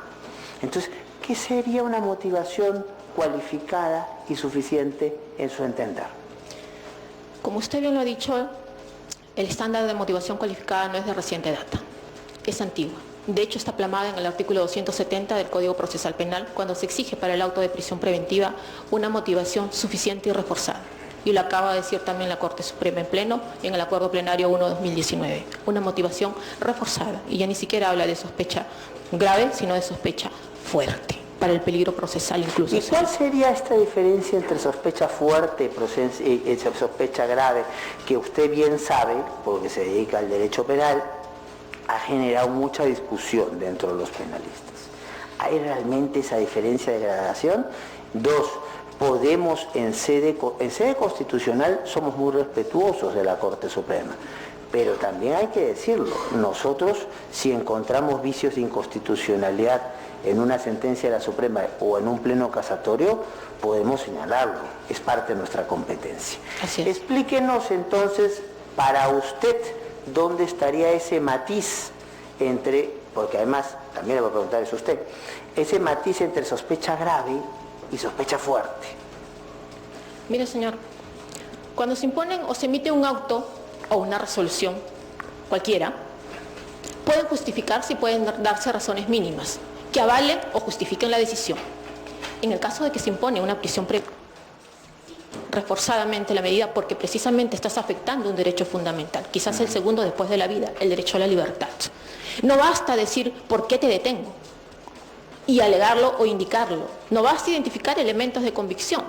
Entonces, ¿qué sería una motivación cualificada y suficiente en su entender? Como usted bien lo ha dicho, el estándar de motivación cualificada no es de reciente data, es antigua. De hecho, está plasmada en el artículo 270 del Código Procesal Penal, cuando se exige para el auto de prisión preventiva una motivación suficiente y reforzada. Y lo acaba de decir también la Corte Suprema en pleno, en el Acuerdo Plenario 1/2019. Una motivación reforzada, y ya ni siquiera habla de sospecha grave, sino de sospecha fuerte, para el peligro procesal incluso. ¿Y cuál sería esta diferencia entre sospecha fuerte y sospecha grave, que usted bien sabe, porque se dedica al derecho penal, ha generado mucha discusión dentro de los penalistas? ¿Hay realmente esa diferencia de gradación? Dos, podemos en sede constitucional somos muy respetuosos de la Corte Suprema, pero también hay que decirlo, nosotros si encontramos vicios de inconstitucionalidad en una sentencia de la Suprema o en un pleno casatorio, podemos señalarlo, es parte de nuestra competencia. Así es. Explíquenos entonces, para usted, ¿dónde estaría ese matiz entre, porque además, también le voy a preguntar eso a usted, ese matiz entre sospecha grave y sospecha fuerte? Mire, señor, cuando se imponen o se emite un auto o una resolución, cualquiera, pueden justificarse y pueden darse razones mínimas que avalen o justifiquen la decisión. En el caso de que se impone una prisión reforzadamente la medida porque precisamente estás afectando un derecho fundamental, quizás el segundo después de la vida, el derecho a la libertad. No basta decir por qué te detengo y alegarlo o indicarlo. No basta identificar elementos de convicción.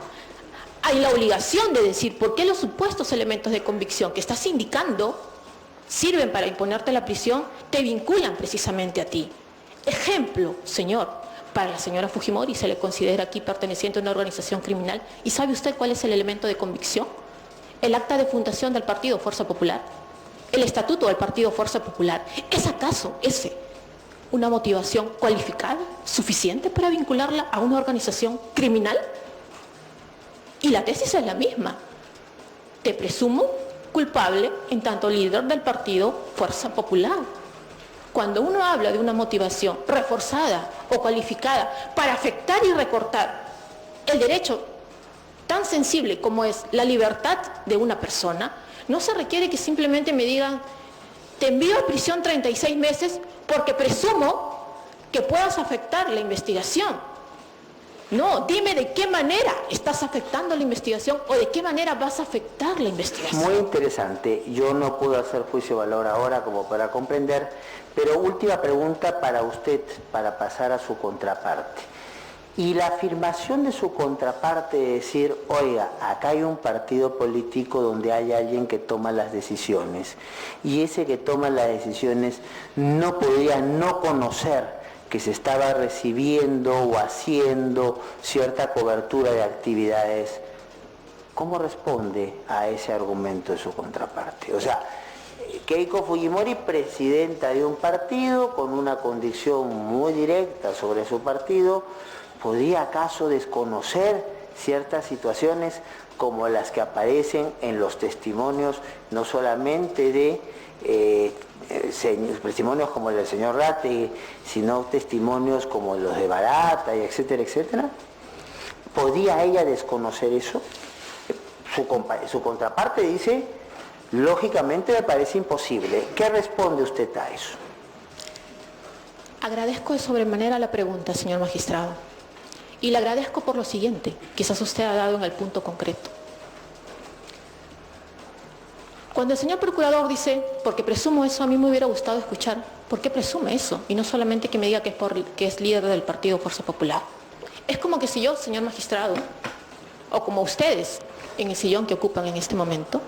Hay la obligación de decir por qué los supuestos elementos de convicción que estás indicando sirven para imponerte la prisión, te vinculan precisamente a ti. Ejemplo, señor, para la señora Fujimori se le considera aquí perteneciente a una organización criminal. ¿Y sabe usted cuál es el elemento de convicción? El acta de fundación del Partido Fuerza Popular, el estatuto del Partido Fuerza Popular. ¿Es acaso ese una motivación cualificada, suficiente para vincularla a una organización criminal? Y la tesis es la misma. Te presumo culpable en tanto líder del Partido Fuerza Popular. Cuando uno habla de una motivación reforzada o cualificada para afectar y recortar el derecho tan sensible como es la libertad de una persona, no se requiere que simplemente me digan, te envío a prisión 36 meses porque presumo que puedas afectar la investigación. No, dime de qué manera estás afectando la investigación o de qué manera vas a afectar la investigación. Muy interesante. Yo no puedo hacer juicio de valor ahora como para comprender, pero última pregunta para usted, para pasar a su contraparte. Y la afirmación de su contraparte de decir, oiga, acá hay un partido político donde hay alguien que toma las decisiones y ese que toma las decisiones no podía no conocer que se estaba recibiendo o haciendo cierta cobertura de actividades. ¿Cómo responde a ese argumento de su contraparte? O sea, Keiko Fujimori, presidenta de un partido con una condición muy directa sobre su partido, ¿podría acaso desconocer ciertas situaciones como las que aparecen en los testimonios, no solamente de testimonios como el del señor Rategui, sino testimonios como los de Barata, y etcétera, etcétera? ¿Podía ella desconocer eso? Su contraparte dice, lógicamente me parece imposible. ¿Qué responde usted a eso? Agradezco de sobremanera la pregunta, señor magistrado. Y le agradezco por lo siguiente, quizás usted ha dado en el punto concreto. Cuando el señor procurador dice, porque presumo eso, a mí me hubiera gustado escuchar, ¿por qué presume eso? Y no solamente que me diga que es líder del Partido Fuerza Popular. Es como que si yo, señor magistrado, o como ustedes, en el sillón que ocupan en este momento,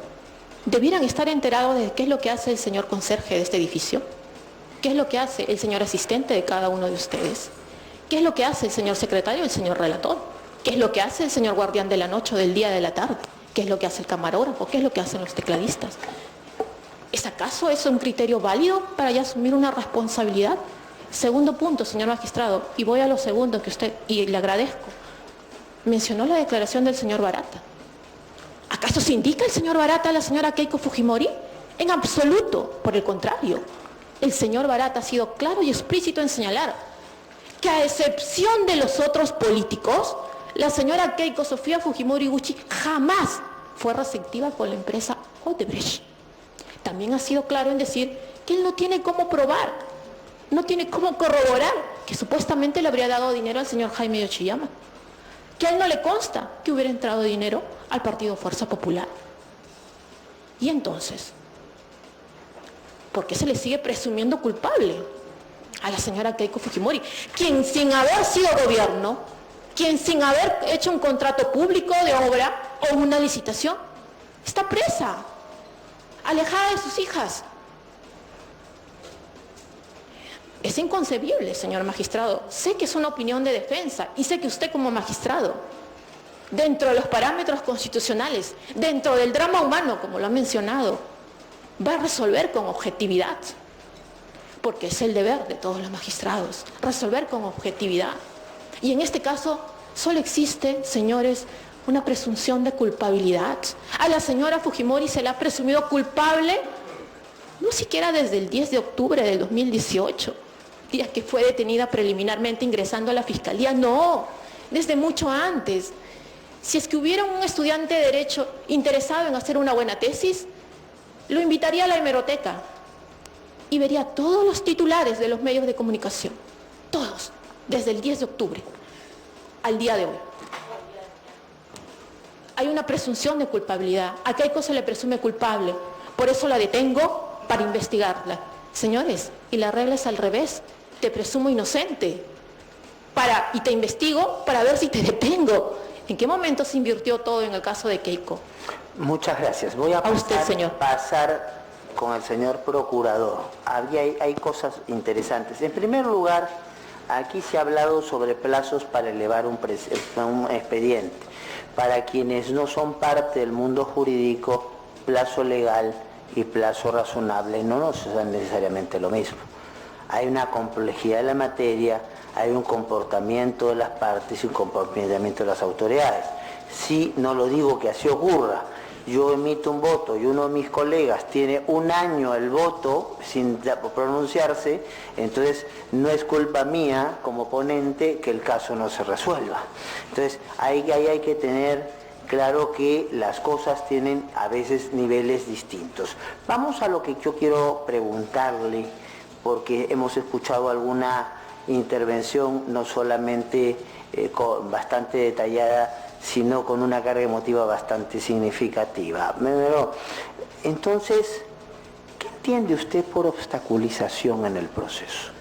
debieran estar enterados de qué es lo que hace el señor conserje de este edificio, qué es lo que hace el señor asistente de cada uno de ustedes, qué es lo que hace el señor secretario y el señor relator, qué es lo que hace el señor guardián de la noche o del día de la tarde, qué es lo que hace el camarógrafo, qué es lo que hacen los tecladistas. ¿Es acaso eso un criterio válido para ya asumir una responsabilidad? Segundo punto, señor magistrado, y voy a lo segundo que usted, y le agradezco, mencionó la declaración del señor Barata. ¿Acaso se indica el señor Barata a la señora Keiko Fujimori? En absoluto, por el contrario. El señor Barata ha sido claro y explícito en señalar que a excepción de los otros políticos, la señora Keiko Sofía Fujimori Gucci jamás fue receptiva con la empresa Odebrecht. También ha sido claro en decir que él no tiene cómo probar, no tiene cómo corroborar que supuestamente le habría dado dinero al señor Jaime Yoshiyama, que a él no le consta que hubiera entrado dinero al Partido Fuerza Popular. Y entonces, ¿por qué se le sigue presumiendo culpable a la señora Keiko Fujimori, quien sin haber sido gobierno, quien sin haber hecho un contrato público de obra o una licitación, está presa, alejada de sus hijas? Es inconcebible, señor magistrado. Sé que es una opinión de defensa y sé que usted como magistrado, dentro de los parámetros constitucionales, dentro del drama humano, como lo ha mencionado, va a resolver con objetividad, porque es el deber de todos los magistrados, resolver con objetividad. Y en este caso, solo existe, señores, una presunción de culpabilidad. A la señora Fujimori se le ha presumido culpable, no siquiera desde el 10 de octubre del 2018, día que fue detenida preliminarmente ingresando a la Fiscalía, no, desde mucho antes. Si es que hubiera un estudiante de Derecho interesado en hacer una buena tesis, lo invitaría a la hemeroteca y vería todos los titulares de los medios de comunicación, todos, desde el 10 de octubre al día de hoy. Hay una presunción de culpabilidad. A Keiko se le presume culpable, por eso la detengo para investigarla. Señores, y la regla es al revés, te presumo inocente y te investigo para ver si te detengo. ¿En qué momento se invirtió todo en el caso de Keiko? Muchas gracias. Voy a pasar con el señor procurador. Hay cosas interesantes. En primer lugar, aquí se ha hablado sobre plazos para elevar un expediente. Para quienes no son parte del mundo jurídico, plazo legal y plazo razonable no son necesariamente lo mismo. Hay una complejidad de la materia, hay un comportamiento de las partes y un comportamiento de las autoridades. Sí, no lo digo que así ocurra. Yo emito un voto y uno de mis colegas tiene un año el voto sin pronunciarse, entonces no es culpa mía como ponente que el caso no se resuelva. Entonces ahí hay que tener claro que las cosas tienen a veces niveles distintos. Vamos a lo que yo quiero preguntarle, porque hemos escuchado alguna intervención no solamente bastante detallada, sino con una carga emotiva bastante significativa. Entonces, ¿qué entiende usted por obstaculización en el proceso?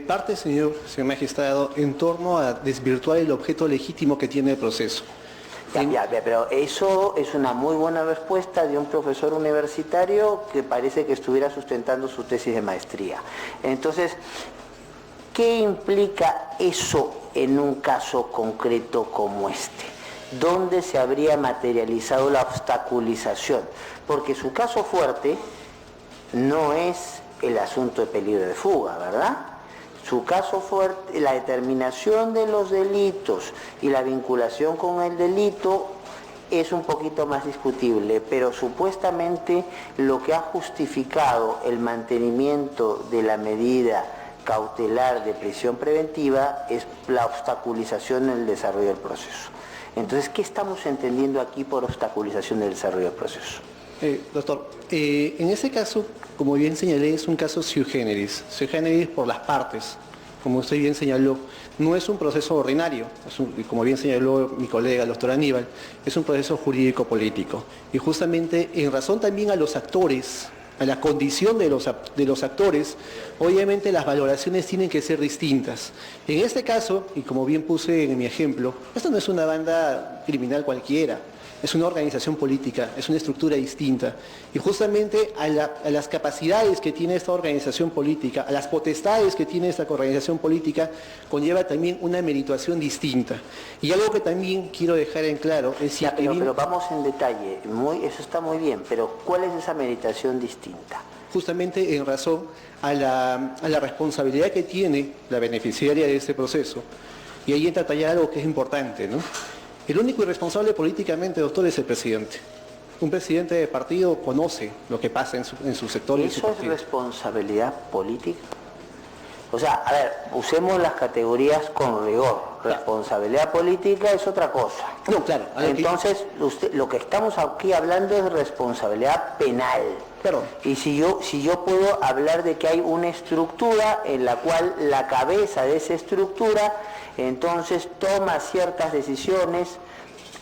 Parte, señor magistrado, en torno a desvirtuar el objeto legítimo que tiene el proceso. Pero eso es una muy buena respuesta de un profesor universitario que parece que estuviera sustentando su tesis de maestría. Entonces, ¿qué implica eso en un caso concreto como este? ¿Dónde se habría materializado la obstaculización? Porque su caso fuerte no es el asunto de peligro de fuga, ¿verdad? Su caso fuerte, la determinación de los delitos y la vinculación con el delito es un poquito más discutible, pero supuestamente lo que ha justificado el mantenimiento de la medida cautelar de prisión preventiva es la obstaculización en el desarrollo del proceso. Entonces, ¿qué estamos entendiendo aquí por obstaculización del desarrollo del proceso? Doctor, en ese caso, como bien señalé, es un caso sui generis por las partes, como usted bien señaló, no es un proceso ordinario, como bien señaló mi colega, el doctor Aníbal, es un proceso jurídico-político. Y justamente en razón también a los actores, a la condición de los actores, obviamente las valoraciones tienen que ser distintas. En este caso, y como bien puse en mi ejemplo, esto no es una banda criminal cualquiera, es una organización política, es una estructura distinta. Y justamente a las capacidades que tiene esta organización política, a las potestades que tiene esta organización política, conlleva también una merituación distinta. Y algo que también quiero dejar en claro es si... Pero vamos en detalle, eso está muy bien, pero ¿cuál es esa meritación distinta? Justamente en razón a la responsabilidad que tiene la beneficiaria de este proceso. Y ahí entra a tallar algo que es importante, ¿no? El único irresponsable políticamente, doctor, es el presidente. Un presidente de partido conoce lo que pasa en su sector. ¿Eso es responsabilidad política? O sea, a ver, usemos las categorías con rigor. Responsabilidad política es otra cosa. No, claro. Entonces, lo que estamos aquí hablando es responsabilidad penal. Perdón. Y si yo puedo hablar de que hay una estructura en la cual la cabeza de esa estructura entonces toma ciertas decisiones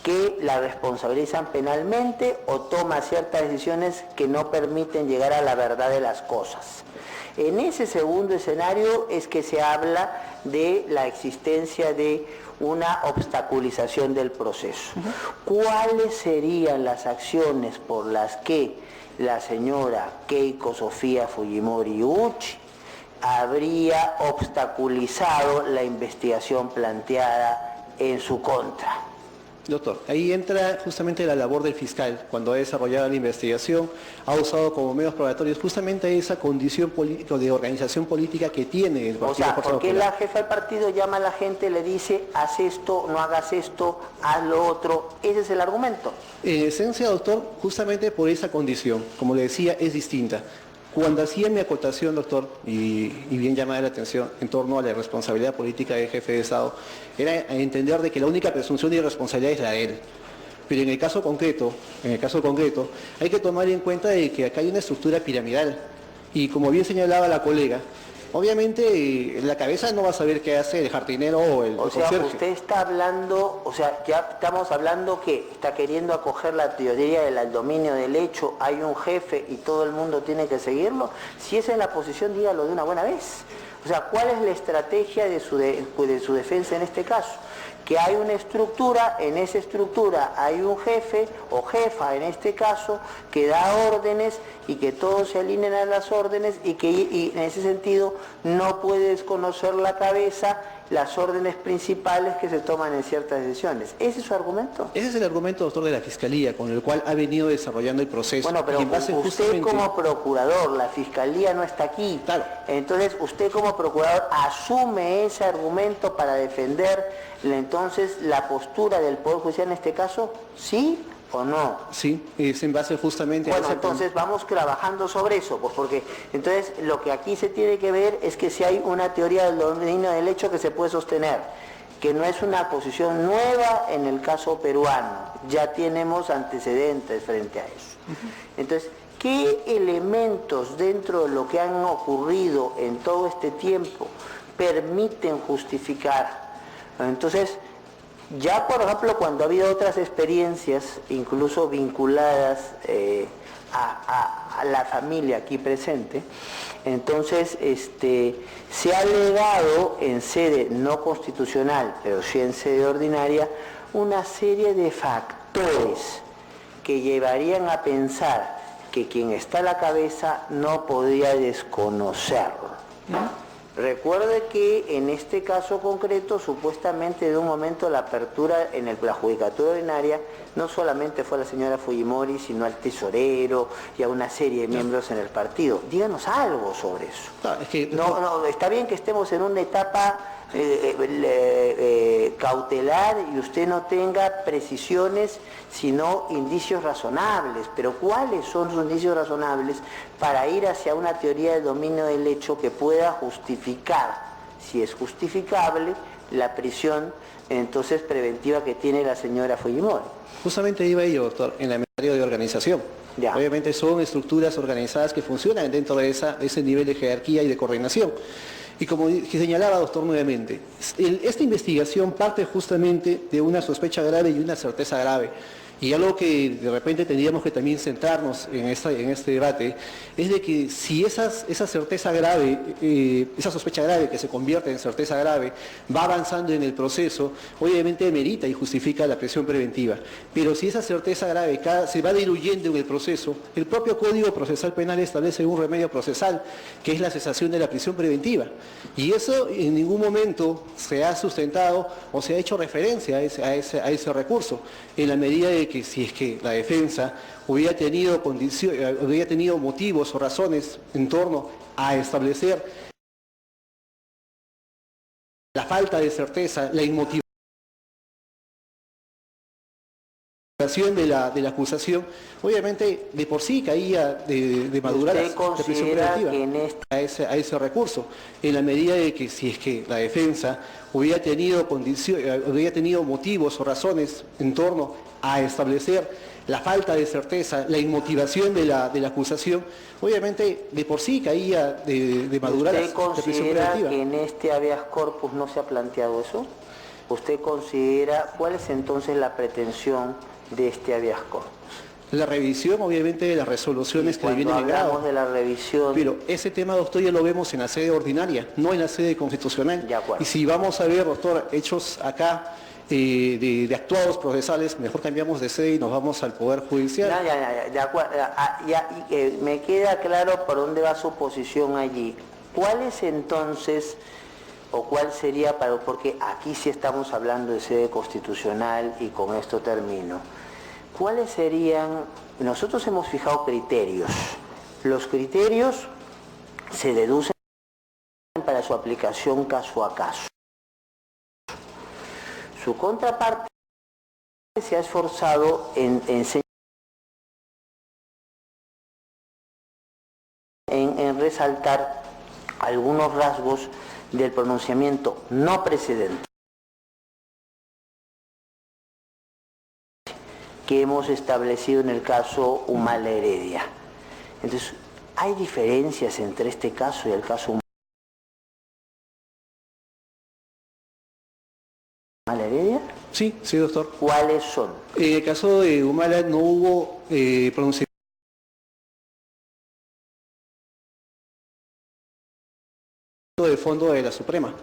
que la responsabilizan penalmente o toma ciertas decisiones que no permiten llegar a la verdad de las cosas. En ese segundo escenario es que se habla de la existencia de una obstaculización del proceso. ¿Cuáles serían las acciones por las que la señora Keiko Sofía Fujimori Uchi habría obstaculizado la investigación planteada en su contra? Doctor, ahí entra justamente la labor del fiscal, cuando ha desarrollado la investigación, ha usado como medios probatorios justamente esa condición política, de organización política que tiene el Partido Popular. ¿Por qué la jefa del partido llama a la gente, le dice, haz esto, no hagas esto, haz lo otro? Ese es el argumento. En esencia, doctor, justamente por esa condición, como le decía, es distinta. Cuando hacía mi acotación, doctor, y bien llamada la atención en torno a la responsabilidad política del jefe de Estado, era entender de que la única presunción de irresponsabilidad es la de él. Pero en el caso concreto, hay que tomar en cuenta de que acá hay una estructura piramidal. Y como bien señalaba la colega, obviamente la cabeza no va a saber qué hace el jardinero o el conserje. O sea, usted está hablando, ya estamos hablando que está queriendo acoger la teoría del dominio del hecho, hay un jefe y todo el mundo tiene que seguirlo. Si esa es la posición, dígalo de una buena vez. O sea, ¿cuál es la estrategia de su defensa en este caso? Que hay una estructura, en esa estructura hay un jefe o jefa en este caso que da órdenes y que todos se alineen a las órdenes y en ese sentido no puede desconocer la cabeza las órdenes principales que se toman en ciertas decisiones. ¿Ese es su argumento? Ese es el argumento, doctor, de la Fiscalía, con el cual ha venido desarrollando el proceso. Bueno, pero usted como procurador, la Fiscalía no está aquí. Claro. Entonces, usted como procurador asume ese argumento para defender entonces la postura del Poder Judicial en este caso, ¿sí o no? Sí, es en base justamente a... Bueno, ese entonces vamos trabajando sobre eso, pues porque entonces lo que aquí se tiene que ver es que si hay una teoría del dominio del hecho que se puede sostener, que no es una posición nueva en el caso peruano, ya tenemos antecedentes frente a eso. Entonces, ¿qué elementos dentro de lo que han ocurrido en todo este tiempo permiten justificar? Entonces, ya por ejemplo cuando ha habido otras experiencias, incluso vinculadas a la familia aquí presente. Entonces, se ha alegado en sede no constitucional, pero sí en sede ordinaria, una serie de factores que llevarían a pensar que quien está a la cabeza no podría desconocerlo. Recuerde que en este caso concreto, supuestamente de un momento la apertura en la judicatura ordinaria no solamente fue a la señora Fujimori, sino al tesorero y a una serie de miembros en el partido. Díganos algo sobre eso. No, está bien que estemos en una etapa cautelar y usted no tenga precisiones, sino indicios razonables. Pero ¿cuáles son los indicios razonables para ir hacia una teoría de dominio del hecho que pueda justificar, si es justificable, la prisión entonces preventiva que tiene la señora Fujimori? Justamente iba ello, doctor, en la materia de organización. Ya. Obviamente son estructuras organizadas que funcionan dentro de ese nivel de jerarquía y de coordinación. Y como señalaba, doctor, nuevamente, esta investigación parte justamente de una sospecha grave y una certeza grave. Y algo que de repente tendríamos que también centrarnos en este debate es de que si esa certeza grave, esa sospecha grave que se convierte en certeza grave, va avanzando en el proceso, obviamente merita y justifica la prisión preventiva. Pero si esa certeza grave se va diluyendo en el proceso, el propio Código Procesal Penal establece un remedio procesal, que es la cesación de la prisión preventiva. Y eso en ningún momento se ha sustentado o se ha hecho referencia a ese recurso, en la medida de que si es que la defensa hubiera tenido motivos o razones en torno a establecer la falta de certeza, la inmotivación de la acusación, obviamente de por sí caía de madurar la prisión preventiva a ese recurso, en la medida de que si es que la defensa hubiera tenido motivos o razones en torno a establecer la falta de certeza, la inmotivación de la acusación, obviamente de por sí caía de madurar la prisión preventiva. ¿Usted considera que en este habeas corpus no se ha planteado eso? ¿Usted considera cuál es entonces la pretensión de este habeas corpus? La revisión, obviamente, de las resoluciones que vienen en grado. Cuando hablamos de la revisión... Pero ese tema, doctor, ya lo vemos en la sede ordinaria, no en la sede constitucional. De acuerdo. Y si vamos a ver, doctor, hechos acá de actuados procesales, mejor cambiamos de sede y nos vamos al Poder Judicial. De acuerdo. Me queda claro por dónde va su posición allí. ¿Cuál es entonces, o cuál sería, porque aquí sí estamos hablando de sede constitucional y con esto termino, ¿cuáles serían? Nosotros hemos fijado criterios. Los criterios se deducen para su aplicación caso a caso. Su contraparte se ha esforzado en resaltar algunos rasgos del pronunciamiento no precedente que hemos establecido en el caso Humala Heredia. Entonces, ¿hay diferencias entre este caso y el caso Humala Heredia? Sí, doctor. ¿Cuáles son? En el caso de Humala no hubo pronunciamiento de fondo de la Suprema.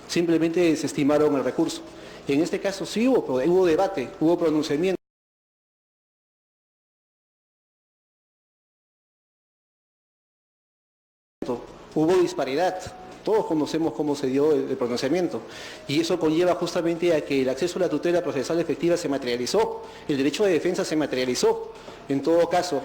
Simplemente desestimaron el recurso. En este caso sí hubo debate, hubo pronunciamiento. Hubo disparidad. Todos conocemos cómo se dio el pronunciamiento. Y eso conlleva justamente a que el acceso a la tutela procesal efectiva se materializó. El derecho de defensa se materializó. En todo caso.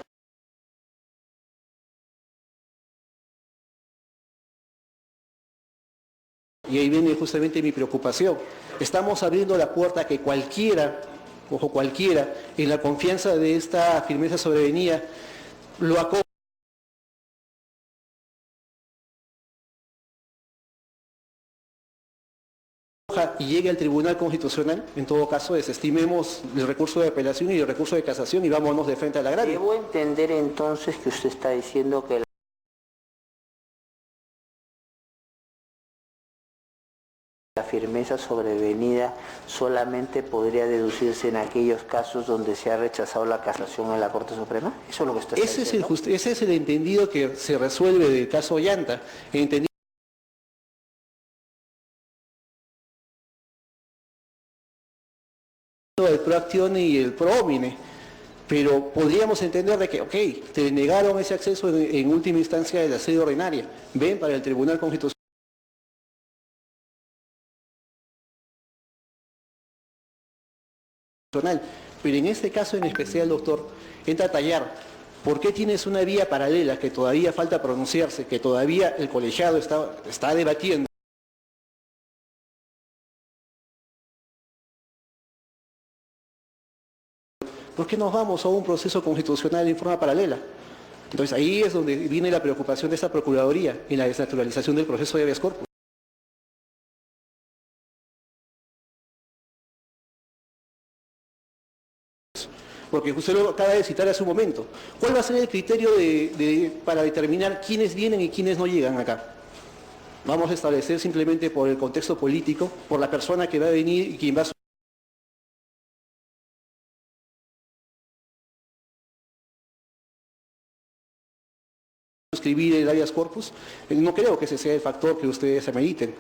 Y ahí viene justamente mi preocupación. Estamos abriendo la puerta a que cualquiera, en la confianza de esta firmeza sobrevenida, lo acoja y llegue al Tribunal Constitucional. En todo caso, desestimemos el recurso de apelación y el recurso de casación y vámonos de frente a la grande. Debo entender entonces que usted está diciendo que la firmeza sobrevenida solamente podría deducirse en aquellos casos donde se ha rechazado la casación en la Corte Suprema? ¿Eso es lo que usted está diciendo? Ese es el entendido que se resuelve del caso Ollanta. Entendido el pro actione y el pro homine, pero podríamos entender de que, ok, te negaron ese acceso en última instancia de la sede ordinaria, ven para el Tribunal Constitucional. Pero en este caso en especial, doctor, entra a tallar por qué tienes una vía paralela que todavía falta pronunciarse, que todavía el colegiado está debatiendo. ¿Por qué nos vamos a un proceso constitucional en forma paralela? Entonces ahí es donde viene la preocupación de esta Procuraduría en la desnaturalización del proceso de habeas corpus. Porque usted lo acaba de citar hace un momento. ¿Cuál va a ser el criterio para determinar quiénes vienen y quiénes no llegan acá? Vamos a establecer simplemente por el contexto político, por la persona que va a venir y quien va a suscribir el habeas corpus. No creo que ese sea el factor que ustedes ameriten.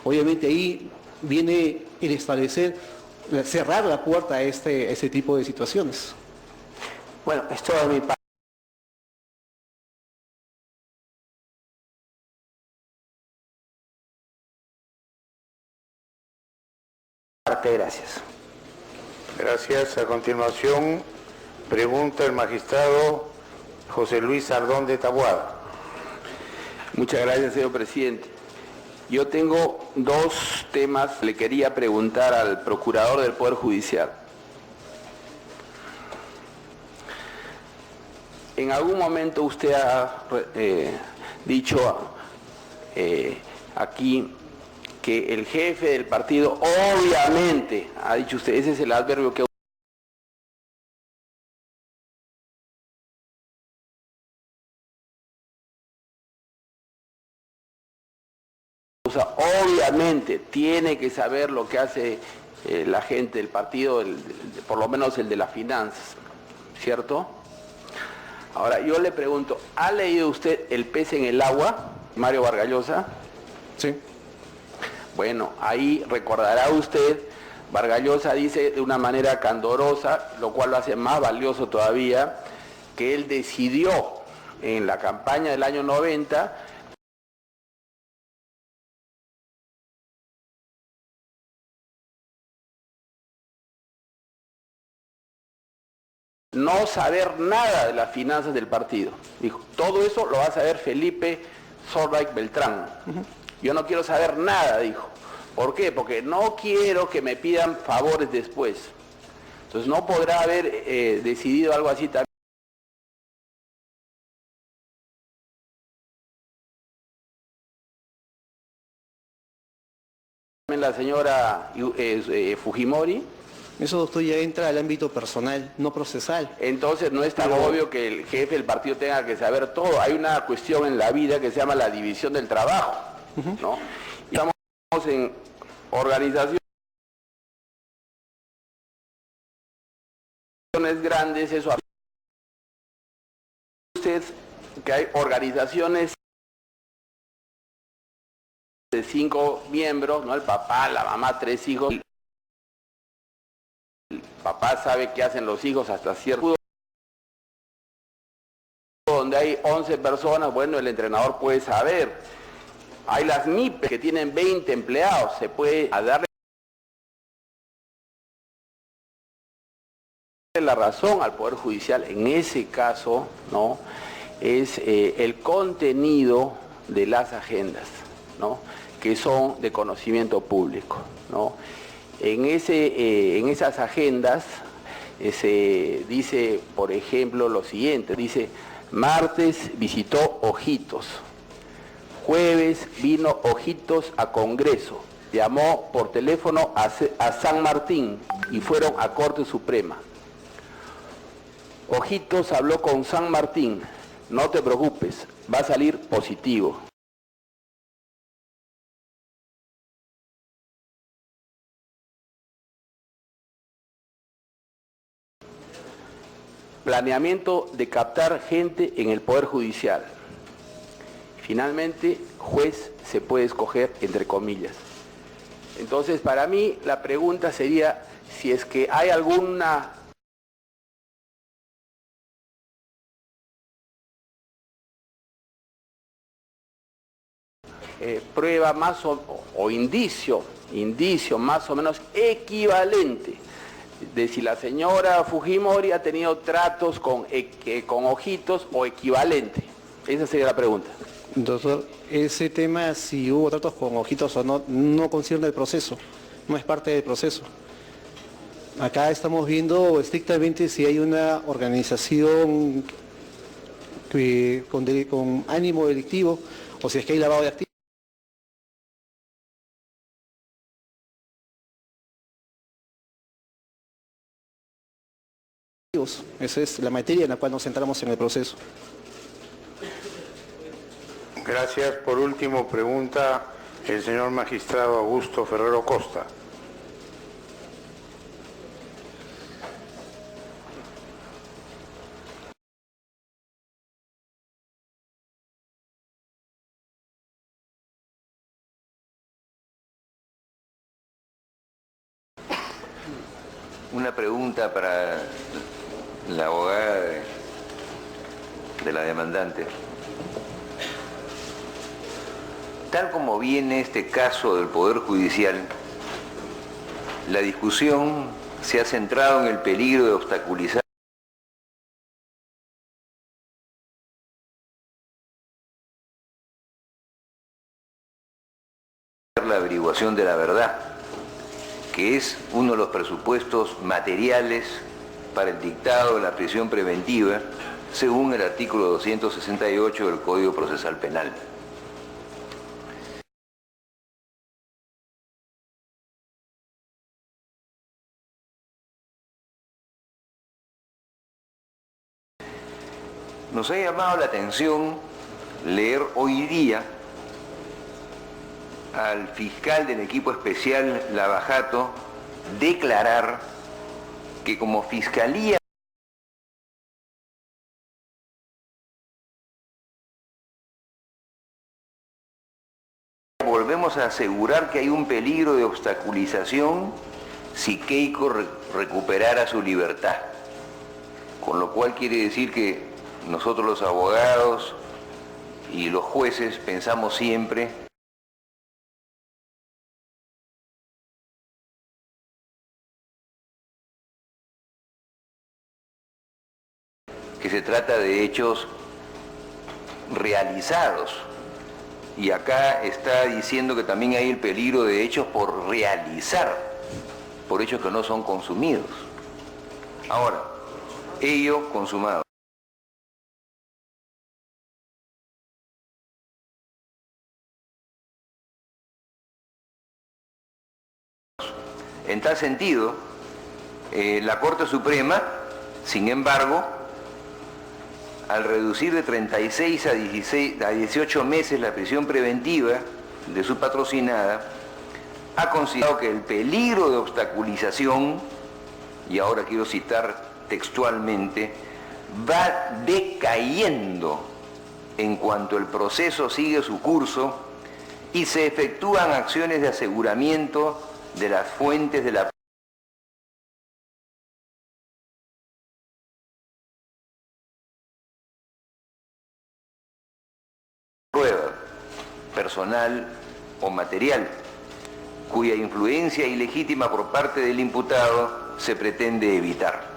Obviamente ahí viene el establecer, cerrar la puerta a ese tipo de situaciones. Bueno, esto de mi parte, gracias. Gracias. A continuación, pregunta el magistrado José Luis Ardón de Taboada. Muchas gracias, señor presidente. Yo tengo dos temas que le quería preguntar al procurador del Poder Judicial. En algún momento usted ha dicho aquí que el jefe del partido, obviamente, ha dicho usted, ese es el adverbio que obviamente tiene que saber lo que hace la gente del partido, por lo menos el de las finanzas, ¿cierto? Ahora, yo le pregunto, ¿ha leído usted El pez en el agua, Mario Vargas Llosa? Sí. Bueno, ahí recordará usted, Vargas Llosa dice de una manera candorosa, lo cual lo hace más valioso todavía, que él decidió en la campaña del año 90 no saber nada de las finanzas del partido. Dijo, todo eso lo va a saber Felipe Solveig Beltrán. Yo no quiero saber nada, dijo. ¿Por qué? Porque no quiero que me pidan favores después. Entonces no podrá haber decidido algo así también. La señora Fujimori. Eso, doctor, ya entra al ámbito personal, no procesal. Entonces no es tan obvio que el jefe del partido tenga que saber todo. Hay una cuestión en la vida que se llama la división del trabajo, ¿no? Estamos en organizaciones grandes, eso usted que hay organizaciones de 5 miembros, ¿no? El papá, la mamá, 3 hijos. El papá sabe qué hacen los hijos hasta cierto punto. Donde hay 11 personas, bueno, el entrenador puede saber. Hay las MIPES que tienen 20 empleados, se puede darle la razón al Poder Judicial en ese caso, ¿no? Es el contenido de las agendas, ¿no? Que son de conocimiento público, ¿no? En esas agendas se dice, por ejemplo, lo siguiente, dice, martes visitó Ojitos, jueves vino Ojitos a Congreso, llamó por teléfono a San Martín y fueron a Corte Suprema. Ojitos habló con San Martín, no te preocupes, va a salir positivo. planeamiento de captar gente en el Poder Judicial. Finalmente, juez se puede escoger entre comillas. Entonces, para mí, la pregunta sería si es que hay alguna prueba más o indicio más o menos equivalente de si la señora Fujimori ha tenido tratos con Ojitos o equivalente. Esa sería la pregunta. Doctor, ese tema, si hubo tratos con Ojitos o no, no concierne el proceso, no es parte del proceso. Acá estamos viendo estrictamente si hay una organización con ánimo delictivo o si es que hay lavado de activos. Esa es la materia en la cual nos centramos en el proceso. Gracias. Por último, pregunta el señor magistrado Augusto Ferrero Costa. Una pregunta para la abogada de la demandante. Tal como viene este caso del Poder Judicial, la discusión se ha centrado en el peligro de obstaculizar la averiguación de la verdad, que es uno de los presupuestos materiales para el dictado de la prisión preventiva, según el artículo 268 del Código Procesal Penal. Nos ha llamado la atención leer hoy día al fiscal del equipo especial Lavajato declarar que como fiscalía volvemos a asegurar que hay un peligro de obstaculización si Keiko recuperara su libertad. Con lo cual quiere decir que nosotros los abogados y los jueces pensamos siempre que se trata de hechos realizados. Y acá está diciendo que también hay el peligro de hechos por realizar, por hechos que no son consumidos. Ahora, ello consumado. En tal sentido, la Corte Suprema, sin embargo, al reducir de 36 a 18 meses la prisión preventiva de su patrocinada, ha considerado que el peligro de obstaculización, y ahora quiero citar textualmente, va decayendo en cuanto el proceso sigue su curso y se efectúan acciones de aseguramiento de las fuentes de la prueba, personal o material, cuya influencia ilegítima por parte del imputado se pretende evitar.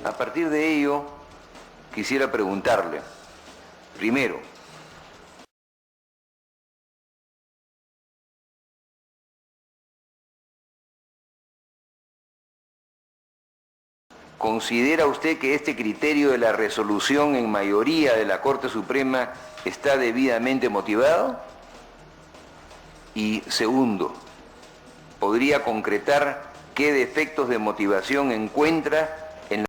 A partir de ello, quisiera preguntarle, primero, ¿considera usted que este criterio de la resolución en mayoría de la Corte Suprema está debidamente motivado? Y segundo, ¿podría concretar qué defectos de motivación encuentra en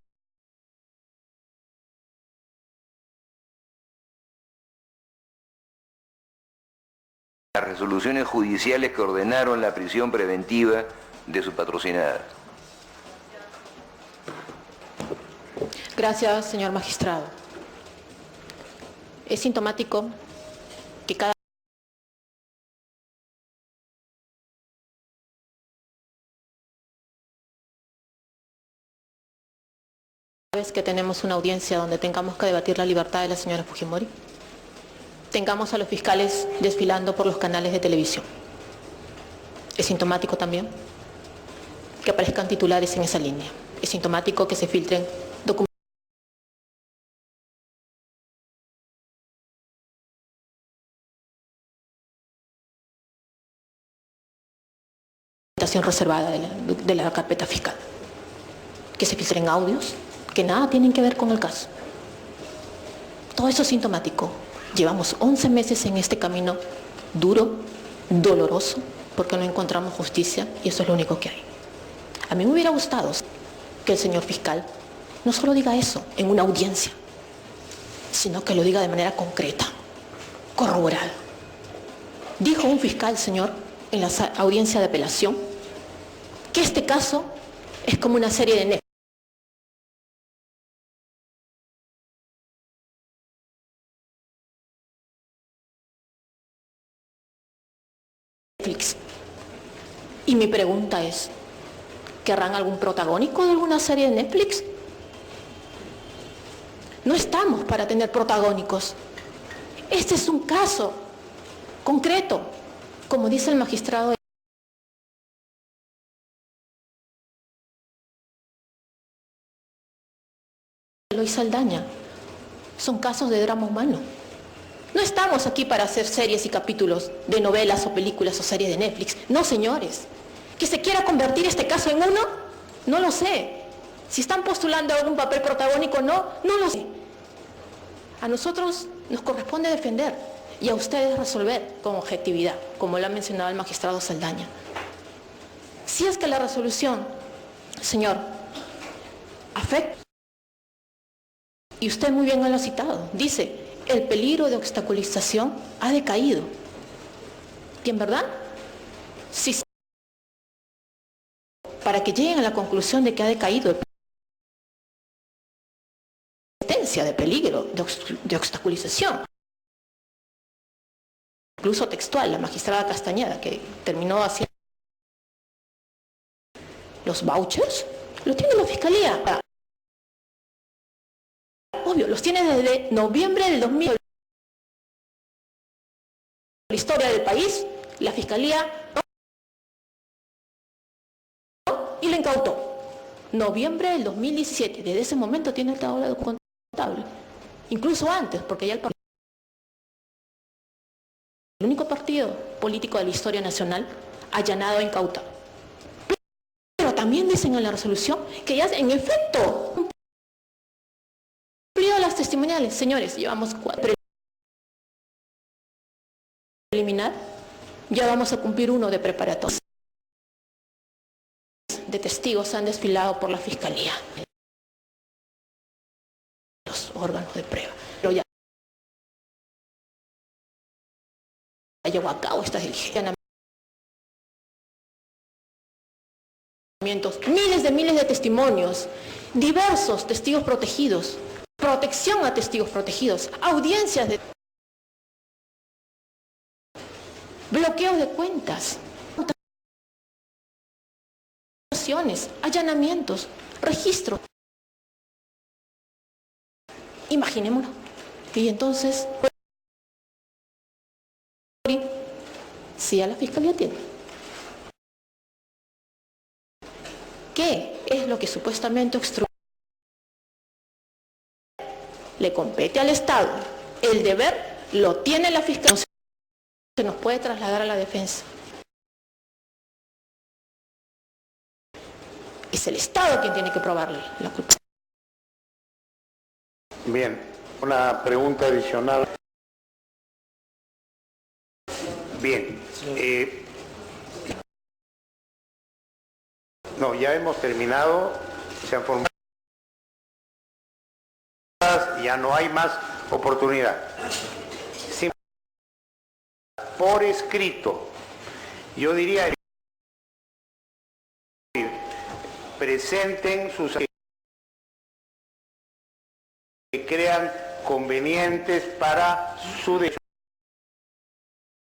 las resoluciones judiciales que ordenaron la prisión preventiva de su patrocinada? Gracias, señor magistrado. Es sintomático que cada vez que tenemos una audiencia donde tengamos que debatir la libertad de la señora Fujimori, tengamos a los fiscales desfilando por los canales de televisión. Es sintomático también que aparezcan titulares en esa línea. Es sintomático que se filtren documentación reservada de la carpeta fiscal. Que se filtren audios que nada tienen que ver con el caso. Todo eso es sintomático. Llevamos 11 meses en este camino duro, doloroso, porque no encontramos justicia y eso es lo único que hay. A mí me hubiera gustado que el señor fiscal no solo diga eso en una audiencia, sino que lo diga de manera concreta, corroborada. Dijo un fiscal, señor, en la audiencia de apelación, que este caso es como una serie de Netflix. Y mi pregunta es, ¿querrán algún protagónico de alguna serie de Netflix? No estamos para tener protagónicos. Este es un caso concreto, como dice el magistrado Eloy Saldaña. Son casos de drama humano. No estamos aquí para hacer series y capítulos de novelas o películas o series de Netflix. No, señores. ¿Que se quiera convertir este caso en uno? No lo sé. Si están postulando algún papel protagónico, no lo sé. A nosotros nos corresponde defender y a ustedes resolver con objetividad, como lo ha mencionado el magistrado Saldaña. Si es que la resolución, señor, afecta, y usted muy bien lo ha citado, dice, el peligro de obstaculización ha decaído. ¿Y en verdad? Sí. Para que lleguen a la conclusión de que ha decaído el potencia de peligro de obstaculización. Incluso textual, la magistrada Castañeda, que terminó haciendo los vouchers, los tiene la Fiscalía. Obvio, los tiene desde noviembre del 2000. La historia del país, la Fiscalía y la incautó. Noviembre del 2017, desde ese momento tiene el tabla contable. Incluso antes, porque ya el único partido político de la historia nacional allanado e incautado. Pero también dicen en la resolución que ya en efecto cumplido las testimoniales. Señores, llevamos 4 preliminar, ya vamos a cumplir 1 de preparatoria. De testigos han desfilado por la Fiscalía. Los órganos de prueba. Pero ya llevó a cabo estas diligencias. Miles de testimonios, diversos testigos protegidos, protección a testigos protegidos, audiencias de bloqueos de cuentas, allanamientos, registros. Imaginémoslo. Y entonces, si a la Fiscalía tiene. ¿Qué es lo que supuestamente le compete al Estado? El deber lo tiene la Fiscalía. No se nos puede trasladar a la defensa. Es el Estado quien tiene que probarle la culpa. Bien, una pregunta adicional. Bien. No, ya hemos terminado. Se han formado. Ya no hay más oportunidad. Por escrito, yo diría, presenten sus que crean convenientes para su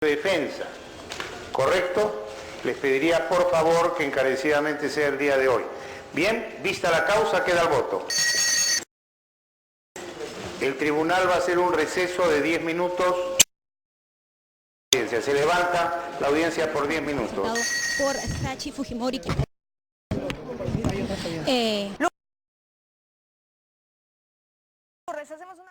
defensa. ¿Correcto? Les pediría por favor que encarecidamente sea el día de hoy. Bien, vista la causa, queda el voto. El tribunal va a hacer un receso de 10 minutos. Se levanta la audiencia por 10 minutos. Por Sachi Fujimori. Hacemos una